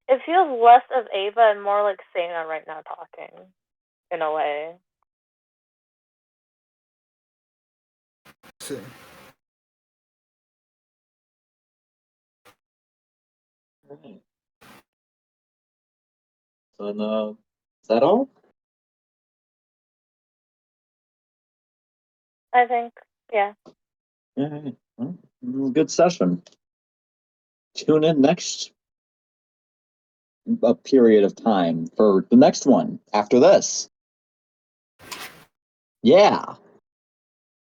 it feels less of Ava and more like Sana right now talking, in a way. See. Right. So, is that all? I think Yeah. Yeah, good session. Tune in next a period of time for the next one after this. Yeah.